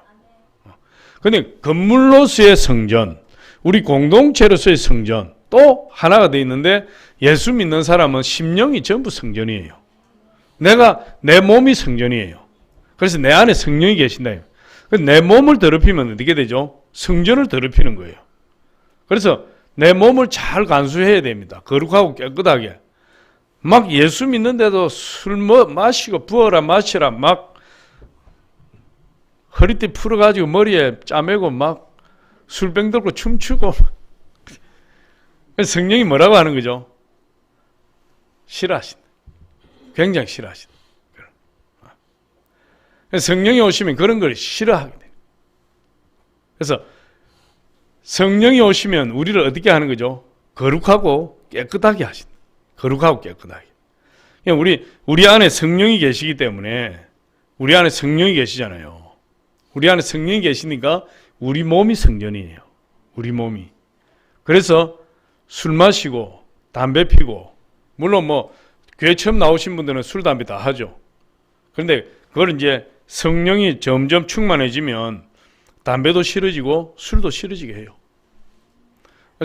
근데 건물로서의 성전, 우리 공동체로서의 성전 또 하나가 돼 있는데 예수 믿는 사람은 심령이 전부 성전이에요. 내 몸이 성전이에요. 그래서 내 안에 성령이 계신다. 내 몸을 더럽히면 어떻게 되죠? 성전을 더럽히는 거예요. 그래서 내 몸을 잘 간수해야 됩니다. 거룩하고 깨끗하게. 막 예수 믿는데도 술 마시고 부어라 마시라 막 허리띠 풀어가지고 머리에 짜매고 막 술병 들고 춤추고 성령이 뭐라고 하는 거죠? 싫어하신다. 굉장히 싫어하신다. 성령이 오시면 그런 걸 싫어하게 돼요. 그래서 성령이 오시면 우리를 어떻게 하는 거죠? 거룩하고 깨끗하게 하신다. 거룩하고 깨끗하게. 우리 안에 성령이 계시기 때문에 우리 안에 성령이 계시잖아요. 우리 안에 성령이 계시니까 우리 몸이 성전이에요. 우리 몸이. 그래서 술 마시고 담배 피고 물론 뭐 교회 처음 나오신 분들은 술 담배 다 하죠. 그런데 그걸 이제 성령이 점점 충만해지면 담배도 싫어지고 술도 싫어지게 해요.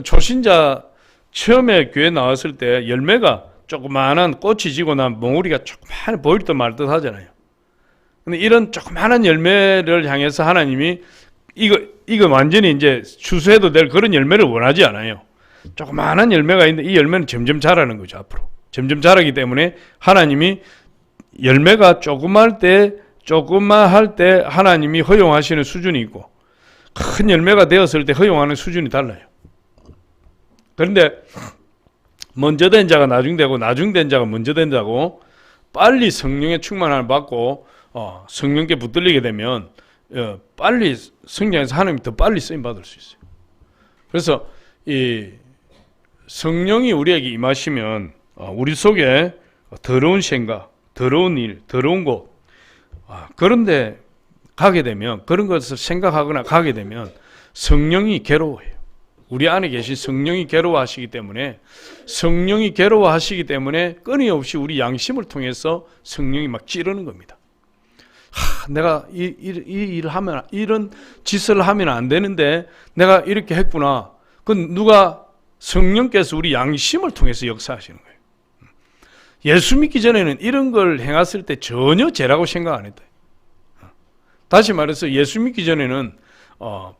초신자 처음에 교회 나왔을 때 열매가 조그마한 꽃이 지고 난 몽우리가 조그마한 보일 듯 말 듯 하잖아요. 근데 이런 조그마한 열매를 향해서 하나님이 이거 완전히 이제 추수해도 될 그런 열매를 원하지 않아요. 조그마한 열매가 있는데 이 열매는 점점 자라는 거죠. 앞으로 점점 자라기 때문에 하나님이 열매가 조그마할 때 하나님이 허용하시는 수준이 있고 큰 열매가 되었을 때 허용하는 수준이 달라요. 그런데 먼저 된 자가 나중 되고 나중 된 자가 먼저 된 자고 빨리 성령의 충만함을 받고 성령께 붙들리게 되면 빨리 성장해서 하나님이 더 빨리 쓰임 받을 수 있어요. 그래서 이 성령이 우리에게 임하시면 우리 속에 더러운 생각, 더러운 일, 더러운 곳 그런데 가게 되면 그런 것을 생각하거나 가게 되면 성령이 괴로워해요. 우리 안에 계신 성령이 괴로워하시기 때문에 끊임없이 우리 양심을 통해서 성령이 막 찌르는 겁니다. 내가 이 일을 하면 이런 짓을 하면 안 되는데 내가 이렇게 했구나. 그건 누가 성령께서 우리 양심을 통해서 역사하시는 거예요. 예수 믿기 전에는 이런 걸 행했을 때 전혀 죄라고 생각 안 했다. 다시 말해서 예수 믿기 전에는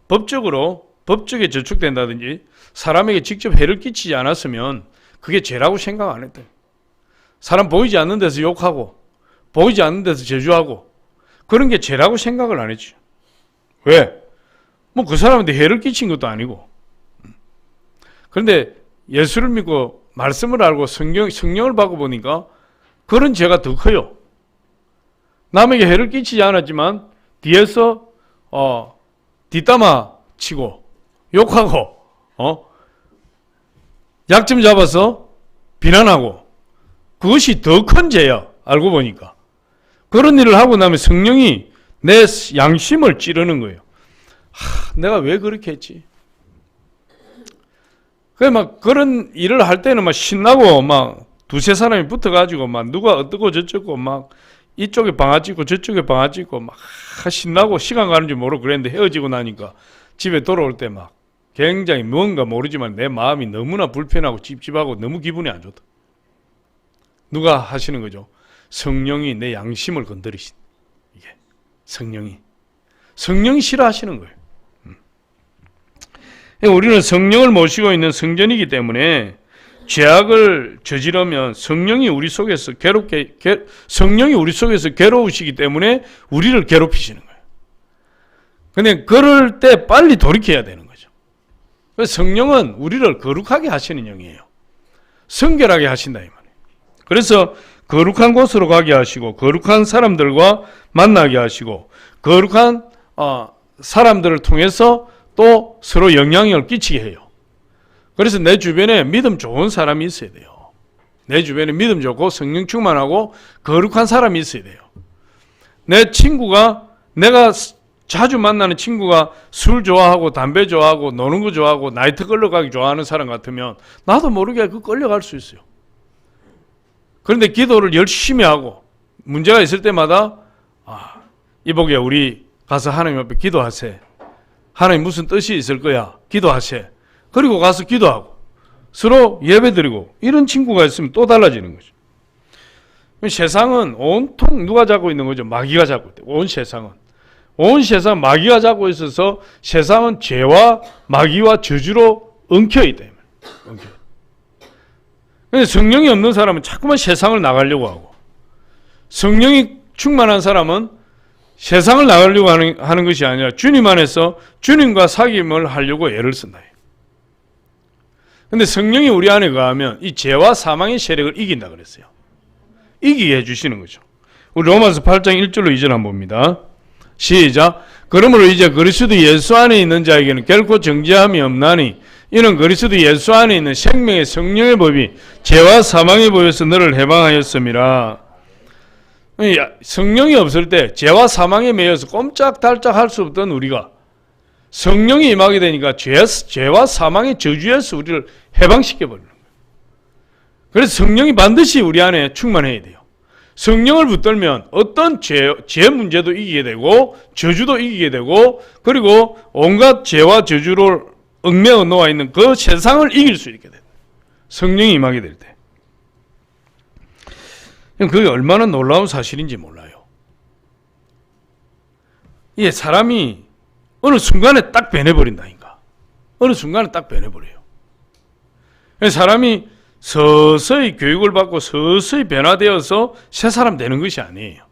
법적에 저촉된다든지 사람에게 직접 해를 끼치지 않았으면 그게 죄라고 생각 안 했다. 사람 보이지 않는 데서 욕하고 보이지 않는 데서 저주하고 그런 게 죄라고 생각을 안 했죠. 왜? 뭐 그 사람한테 해를 끼친 것도 아니고. 그런데 예수를 믿고 말씀을 알고 성령을 받고 보니까 그런 죄가 더 커요. 남에게 해를 끼치지 않았지만 뒤에서 뒷담화 치고 욕하고 약점 잡아서 비난하고 그것이 더 큰 죄야. 알고 보니까. 그런 일을 하고 나면 성령이 내 양심을 찌르는 거예요. 내가 왜 그렇게 했지? 그래 막 그런 일을 할 때는 막 신나고 막 두세 사람이 붙어가지고 막 누가 어떻고 저쩌고 막 이쪽에 방아 찍고 저쪽에 방아 찍고 막 신나고 시간 가는 줄 모르고 그랬는데 헤어지고 나니까 집에 돌아올 때 막 굉장히 뭔가 모르지만 내 마음이 너무나 불편하고 찝찝하고 너무 기분이 안 좋다. 누가 하시는 거죠? 성령이 내 양심을 건드리신 이게 성령이 싫어하시는 거예요. 우리는 성령을 모시고 있는 성전이기 때문에 죄악을 저지르면 성령이 우리 속에서 괴로우시기 때문에 우리를 괴롭히시는 거예요. 근데 그럴 때 빨리 돌이켜야 되는 거죠. 그래서 성령은 우리를 거룩하게 하시는 영이에요. 성결하게 하신다 이 말이에요. 그래서 거룩한 곳으로 가게 하시고 거룩한 사람들과 만나게 하시고 거룩한 사람들을 통해서 또 서로 영향력을 끼치게 해요. 그래서 내 주변에 믿음 좋은 사람이 있어야 돼요. 내 주변에 믿음 좋고 성령 충만하고 거룩한 사람이 있어야 돼요. 내 친구가 내가 자주 만나는 친구가 술 좋아하고 담배 좋아하고 노는 거 좋아하고 나이트 끌려가기 좋아하는 사람 같으면 나도 모르게 그 끌려갈 수 있어요. 그런데 기도를 열심히 하고 문제가 있을 때마다 이복이야, 우리 가서 하나님 앞에 기도하세. 하나님 무슨 뜻이 있을 거야. 기도하세. 그리고 가서 기도하고 서로 예배드리고 이런 친구가 있으면 또 달라지는 거죠. 세상은 온통 누가 잡고 있는 거죠? 마귀가 잡고 있대. 온 세상 마귀가 잡고 있어서 세상은 죄와 마귀와 저주로 엉켜 있다. 근데 성령이 없는 사람은 자꾸만 세상을 나가려고 하고, 성령이 충만한 사람은 세상을 나가려고 하는 것이 아니라 주님 안에서 주님과 사귐을 하려고 애를 쓴다. 근데 성령이 우리 안에 거하면 이 죄와 사망의 세력을 이긴다 그랬어요. 이기게 해주시는 거죠. 우리 로마서 8장 1절로 2절 한번 봅니다. 시작. 그러므로 이제 그리스도 예수 안에 있는 자에게는 결코 정죄함이 없나니 이는 그리스도 예수 안에 있는 생명의 성령의 법이 죄와 사망의 법에서 너를 해방하였음이라. 성령이 없을 때 죄와 사망에 매여서 꼼짝달짝 할 수 없던 우리가 성령이 임하게 되니까 죄와 사망의 저주에서 우리를 해방시켜버리는 거예요. 그래서 성령이 반드시 우리 안에 충만해야 돼요. 성령을 붙들면 어떤 죄 문제도 이기게 되고 저주도 이기게 되고 그리고 온갖 죄와 저주를 얽매어 놓아 있는 그 세상을 이길 수 있게 돼요. 성령이 임하게 될 때. 그게 얼마나 놀라운 사실인지 몰라요. 이게 사람이 어느 순간에 딱 변해버린다니까. 어느 순간에 딱 변해버려요. 사람이 서서히 교육을 받고 서서히 변화되어서 새 사람 되는 것이 아니에요.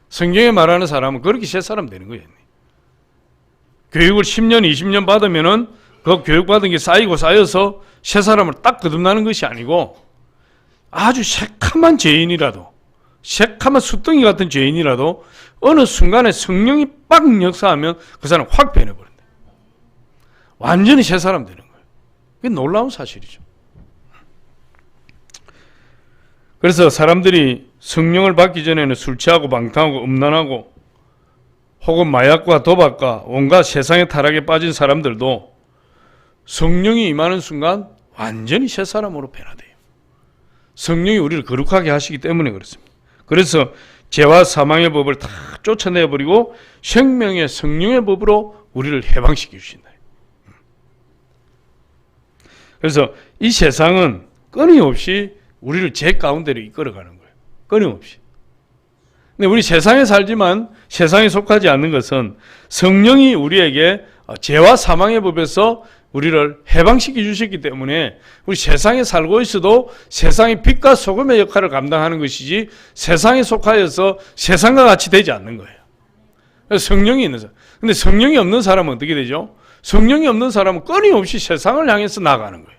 성경에 말하는 사람은 그렇게 새 사람 되는 거예요. 교육을 10년, 20년 받으면은 그 교육받은 게 쌓여서 새 사람을 딱 거듭나는 것이 아니고 아주 새카만 죄인이라도, 새카만 숫덩이 같은 죄인이라도 어느 순간에 성령이 빡 역사하면 그 사람 확 변해버린다. 완전히 새 사람 되는 거예요. 그게 놀라운 사실이죠. 그래서 사람들이 성령을 받기 전에는 술 취하고 방탕하고 음란하고 혹은 마약과 도박과 온갖 세상의 타락에 빠진 사람들도 성령이 임하는 순간 완전히 새 사람으로 변화돼요. 성령이 우리를 거룩하게 하시기 때문에 그렇습니다. 그래서 죄와 사망의 법을 다 쫓아내버리고 생명의 성령의 법으로 우리를 해방시켜 주신다. 그래서 이 세상은 끊임없이 우리를 죄 가운데로 이끌어가는 거예요. 끊임없이. 근데 우리 세상에 살지만 세상에 속하지 않는 것은 성령이 우리에게 죄와 사망의 법에서 우리를 해방시켜 주셨기 때문에 우리 세상에 살고 있어도 세상의 빛과 소금의 역할을 감당하는 것이지 세상에 속하여서 세상과 같이 되지 않는 거예요. 그래서 성령이 있는 사람. 근데 성령이 없는 사람은 어떻게 되죠? 성령이 없는 사람은 끊임없이 세상을 향해서 나아가는 거예요.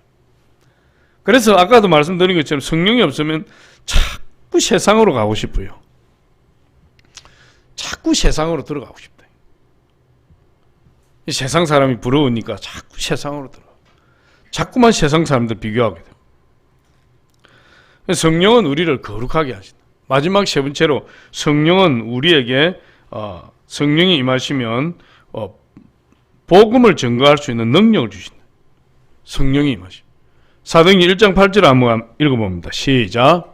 그래서 아까도 말씀드린 것처럼 성령이 없으면 자꾸 세상으로 가고 싶어요. 자꾸 세상으로 들어가고 싶다. 이 세상 사람이 부러우니까 자꾸 세상으로 들어가. 자꾸만 세상 사람들 비교하게 돼요. 성령은 우리를 거룩하게 하신다. 마지막 세 번째로 성령은 우리에게 성령이 임하시면 복음을 증거할 수 있는 능력을 주신다. 성령이 임하십니다. 사도행전 1장 8절 한번 읽어봅니다. 시작.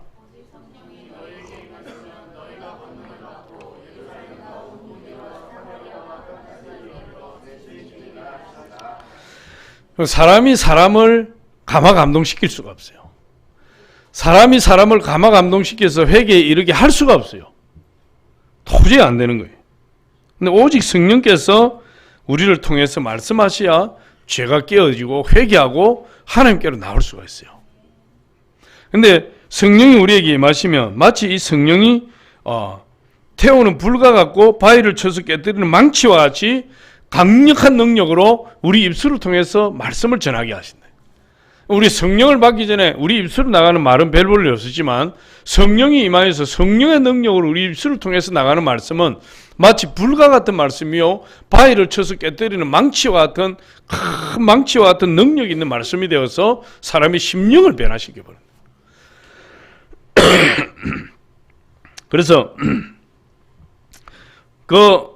사람이 사람을 감화 감동시킬 수가 없어요. 사람이 사람을 감화 감동시켜서 회개에 이르게 할 수가 없어요. 도저히 안 되는 거예요. 근데 오직 성령께서 우리를 통해서 말씀하셔야 죄가 깨어지고 회개하고 하나님께로 나올 수가 있어요. 근데 성령이 우리에게 임하시면 마치 이 성령이 태우는 불과 같고 바위를 쳐서 깨뜨리는 망치와 같이 강력한 능력으로 우리 입술을 통해서 말씀을 전하게 하신다. 우리 성령을 받기 전에 우리 입술로 나가는 말은 별 볼일 없었지만 성령이 임하여서 성령의 능력으로 우리 입술을 통해서 나가는 말씀은 마치 불과 같은 말씀이요 바위를 쳐서 깨뜨리는 망치와 같은 큰 망치와 같은 능력 있는 말씀이 되어서 사람의 심령을 변화시켜버린다. 그래서 그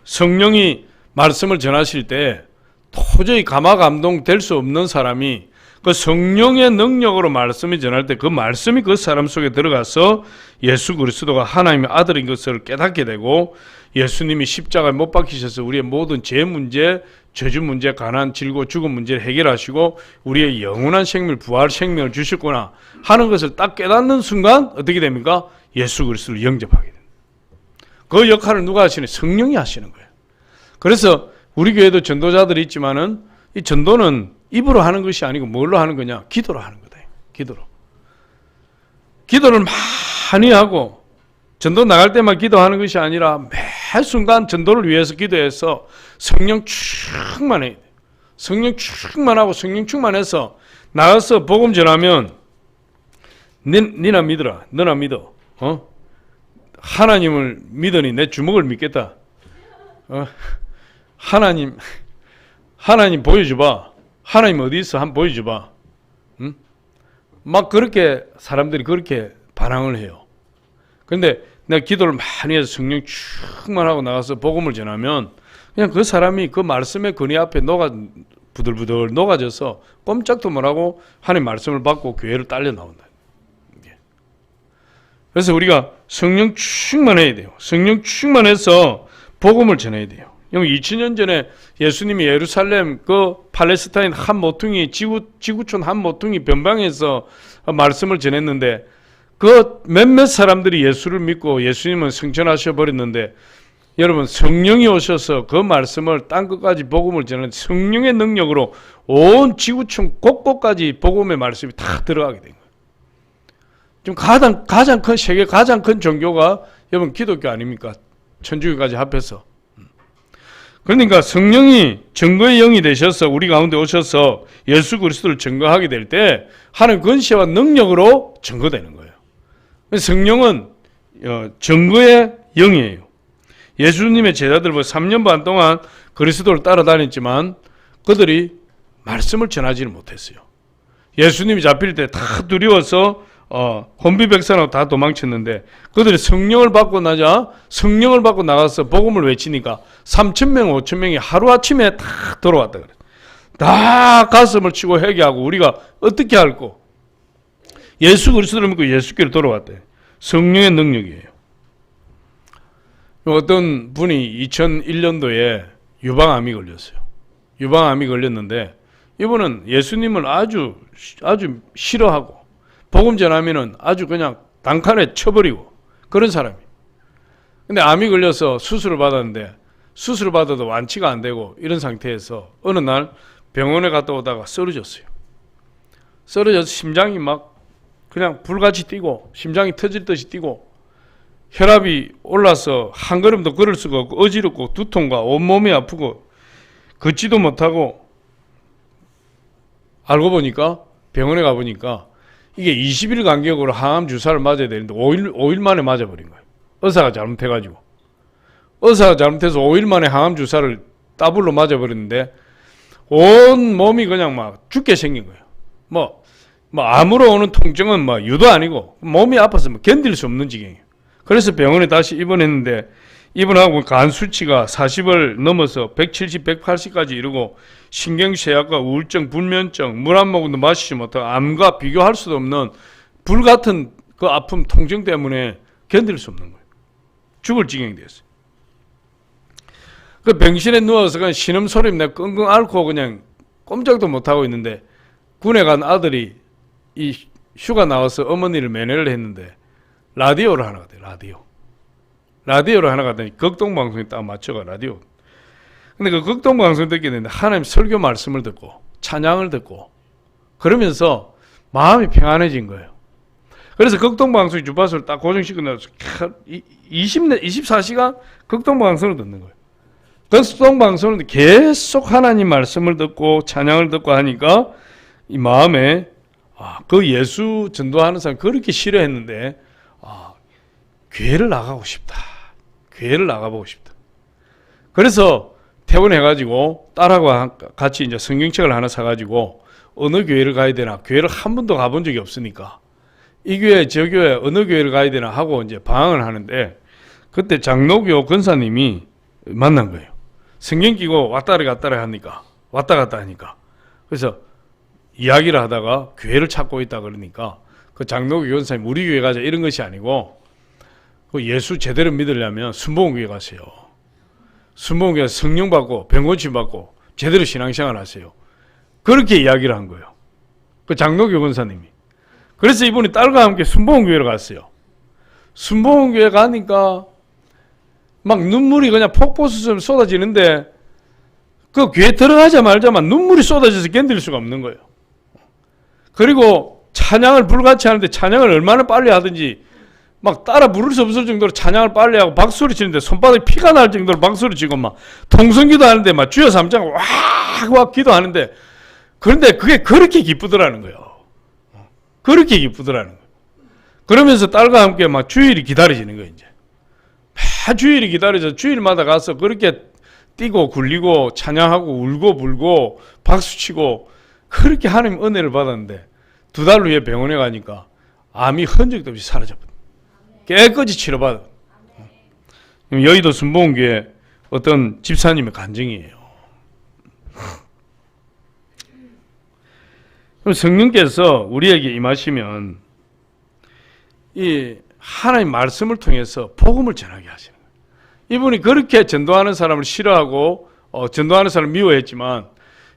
성령이 말씀을 전하실 때 도저히 감화감동 될 수 없는 사람이 그 성령의 능력으로 말씀이 전할 때 그 말씀이 그 사람 속에 들어가서 예수 그리스도가 하나님의 아들인 것을 깨닫게 되고 예수님이 십자가에 못 박히셔서 우리의 모든 죄 문제, 저주 문제, 가난, 질고, 죽음 문제를 해결하시고 우리의 영원한 생명, 부활 생명을 주셨구나 하는 것을 딱 깨닫는 순간 어떻게 됩니까? 예수 그리스도를 영접하게 됩니다. 그 역할을 누가 하시는? 성령이 하시는 거예요. 그래서 우리 교회도 전도자들이 있지만은 이 전도는 입으로 하는 것이 아니고 뭘로 하는 거냐? 기도로 하는 거다. 기도로. 기도를 많이 하고 전도 나갈 때만 기도하는 것이 아니라 매 순간 전도를 위해서 기도해서 성령 충만해야 돼요. 성령 충만하고 성령 충만해서 나가서 복음 전하면 니나 믿어라. 너나 믿어. 하나님을 믿으니 내 주먹을 믿겠다. 하나님 보여줘봐. 하나님 어디 있어? 한번 보여줘봐. 응? 막 그렇게 사람들이 그렇게 반항을 해요. 그런데 내가 기도를 많이 해서 성령 충만하고 나가서 복음을 전하면 그냥 그 사람이 그 말씀의 근위 앞에 부들부들 녹아져서 꼼짝도 못하고 하나님 말씀을 받고 교회를 딸려 나온다. 그래서 우리가 성령 충만해야 돼요. 성령 충만해서 복음을 전해야 돼요. 2000년 전에 예수님이 예루살렘 그 팔레스타인 한 모퉁이 지구촌 한 모퉁이 변방에서 말씀을 전했는데 그 몇몇 사람들이 예수를 믿고 예수님은 승천하셔 버렸는데 여러분 성령이 오셔서 그 말씀을 땅 끝까지 복음을 전하는 성령의 능력으로 온 지구촌 곳곳까지 복음의 말씀이 다 들어가게 된 거예요. 지금 가장 큰 세계 가장 큰 종교가 여러분 기독교 아닙니까? 천주교까지 합해서. 그러니까 성령이 증거의 영이 되셔서 우리 가운데 오셔서 예수 그리스도를 증거하게 될 때 하나님 권세와 능력으로 증거되는 거예요. 성령은 증거의 영이에요. 예수님의 제자들 3년 반 동안 그리스도를 따라다녔지만 그들이 말씀을 전하지는 못했어요. 예수님이 잡힐 때 다 두려워서 혼비백산하고 다 도망쳤는데 그들이 성령을 받고 나가서 복음을 외치니까 3,000명, 5,000명이 하루아침에 다 돌아왔다 그래. 다 가슴을 치고 회개하고 우리가 어떻게 할꼬? 예수 그리스도를 믿고 예수께로 돌아왔대. 성령의 능력이에요. 어떤 분이 2001년도에 유방암이 걸렸어요. 유방암이 걸렸는데 이분은 예수님을 아주 싫어하고 복음 전하면은 아주 그냥 단칼에 쳐버리고 그런 사람이. 근데 암이 걸려서 수술을 받았는데 수술을 받아도 완치가 안 되고 이런 상태에서 어느 날 병원에 갔다 오다가 쓰러졌어요. 쓰러져서 심장이 막 그냥 불같이 뛰고 심장이 터질 듯이 뛰고 혈압이 올라서 한 걸음도 걸을 수가 없고 어지럽고 두통과 온몸이 아프고 걷지도 못하고 알고 보니까 병원에 가보니까 이게 20일 간격으로 항암 주사를 맞아야 되는데 5일 만에 맞아버린 거예요. 의사가 잘못해가지고. 의사가 잘못해서 5일 만에 항암 주사를 더블로 맞아버렸는데 온 몸이 그냥 막 죽게 생긴 거예요. 뭐 암으로 오는 통증은 유도 아니고 몸이 아파서 견딜 수 없는 지경이에요. 그래서 병원에 다시 입원했는데 입원하고 간 수치가 40을 넘어서 170, 180까지 이르고 신경쇠약과 우울증, 불면증, 물 한 모금도 마시지 못하고 암과 비교할 수도 없는 불같은 그 아픔, 통증 때문에 견딜 수 없는 거예요. 죽을 지경이 됐어요. 그 병실에 누워서 그냥 신음소리 내가 끙끙 앓고 그냥 꼼짝도 못하고 있는데 군에 간 아들이 이 휴가 나와서 어머니를 면회를 했는데 라디오를 하나 갔대요. 라디오를 하나 갔더니 극동방송에 딱 맞춰가 라디오. 근데 그 극동방송 듣게 되는데 하나님 설교 말씀을 듣고 찬양을 듣고 그러면서 마음이 평안해진 거예요. 그래서 극동방송 주파수를 딱 고정시키고 나서 24시간 극동방송을 듣는 거예요. 극동방송을 계속 하나님 말씀을 듣고 찬양을 듣고 하니까 이 마음에 그 예수 전도하는 사람 그렇게 싫어했는데 교회를 나가고 싶다. 교회를 나가보고 싶다. 그래서 퇴원해가지고 딸하고 같이 이제 성경책을 하나 사가지고 어느 교회를 가야 되나, 교회를 한 번도 가본 적이 없으니까 이 교회 저 교회 어느 교회를 가야 되나 하고 이제 방황을 하는데 그때 장로교 권사님이 만난 거예요. 성경 끼고 왔다 갔다 하니까. 그래서 이야기를 하다가 교회를 찾고 있다 그러니까 그 장로교 교사님 우리 교회 가자 이런 것이 아니고 그 예수 제대로 믿으려면 순복음교회 가세요. 순복음교회 성령 받고 병고침 받고 제대로 신앙생활 하세요. 그렇게 이야기를 한 거예요. 그 장로교 권사님이. 그래서 이분이 딸과 함께 순복음교회로 갔어요. 순복음교회 가니까 막 눈물이 그냥 폭포수처럼 쏟아지는데 그 교회 들어가자마자만 눈물이 쏟아져서 견딜 수가 없는 거예요. 그리고 찬양을 불같이 하는데 찬양을 얼마나 빨리 하든지 막 따라 부를 수 없을 정도로 찬양을 빨리 하고 박수를 치는데 손바닥에 피가 날 정도로 박수를 치고 막 통성기도 하는데 막 주여 삼장 와 기도하는데 그런데 그게 그렇게 기쁘더라는 거예요. 그렇게 기쁘더라는 거예요. 그러면서 딸과 함께 막 주일이 기다려지는 거예요. 이제 주일이 기다려져 주일마다 가서 그렇게 뛰고 굴리고 찬양하고 울고 불고 박수치고 그렇게 하나님 은혜를 받았는데 2달 후에 병원에 가니까 암이 흔적도 없이 사라져버려. 깨끗이 치료받아. 여의도 순복음교회 어떤 집사님의 간증이에요. 성령께서 우리에게 임하시면 이 하나님 말씀을 통해서 복음을 전하게 하시는 거예요. 이분이 그렇게 전도하는 사람을 싫어하고 전도하는 사람을 미워했지만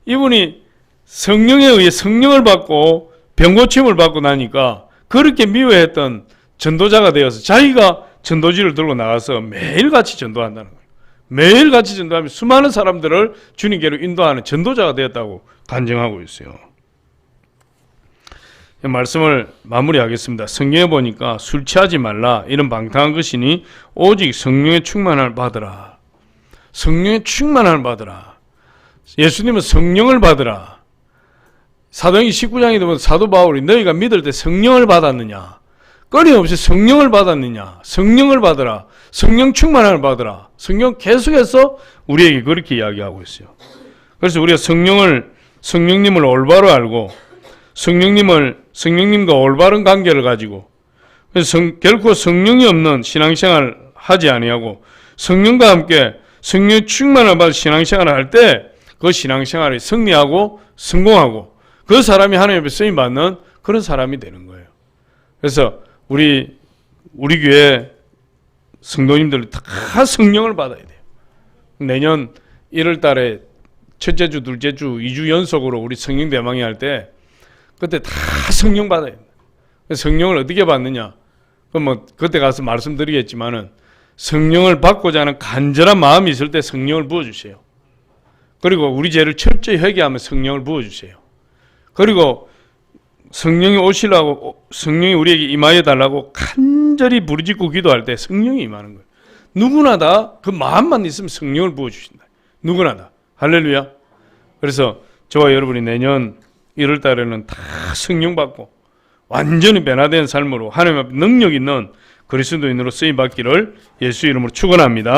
이분이 성령에 의해 성령을 받고 병고침을 받고 나니까 그렇게 미워했던 전도자가 되어서 자기가 전도지를 들고 나가서 매일같이 전도한다는 거예요. 매일같이 전도하면 수많은 사람들을 주님께로 인도하는 전도자가 되었다고 간증하고 있어요. 말씀을 마무리하겠습니다. 성경에 보니까 술 취하지 말라 이런 방탕한 것이니 오직 성령의 충만함을 받으라. 성령의 충만함을 받으라. 예수님은 성령을 받으라. 사도행전 19장에 보면 사도 바울이 너희가 믿을 때 성령을 받았느냐? 끊임없이 성령을 받았느냐? 성령을 받으라. 성령 충만함을 받으라. 성령 계속해서 우리에게 그렇게 이야기하고 있어요. 그래서 우리가 성령님을 올바로 알고 성령님과 올바른 관계를 가지고 그래서 결코 성령이 없는 신앙생활을 하지 아니하고 성령과 함께 성령 충만을 받은 신앙생활을 할 때 그 신앙생활이 승리하고 성공하고 그 사람이 하나님 앞에 쓰임받는 그런 사람이 되는 거예요. 그래서 우리 교회 성도님들 다 성령을 받아야 돼요. 내년 1월 달에 첫째 주, 둘째 주, 2주 연속으로 우리 성령 대망회 할 때 그때 다 성령 받아야 돼요. 성령을 어떻게 받느냐? 그때 가서 말씀드리겠지만은 성령을 받고자 하는 간절한 마음이 있을 때 성령을 부어주세요. 그리고 우리 죄를 철저히 회개하면 성령을 부어주세요. 그리고 성령이 오시려고 성령이 우리에게 임하여 달라고 간절히 부르짖고 기도할 때 성령이 임하는 거예요. 누구나 다 그 마음만 있으면 성령을 부어주신다. 누구나 다. 할렐루야. 그래서 저와 여러분이 내년 1월 달에는 다 성령 받고 완전히 변화된 삶으로 하나님 앞에 능력 있는 그리스도인으로 쓰임받기를 예수 이름으로 축원합니다.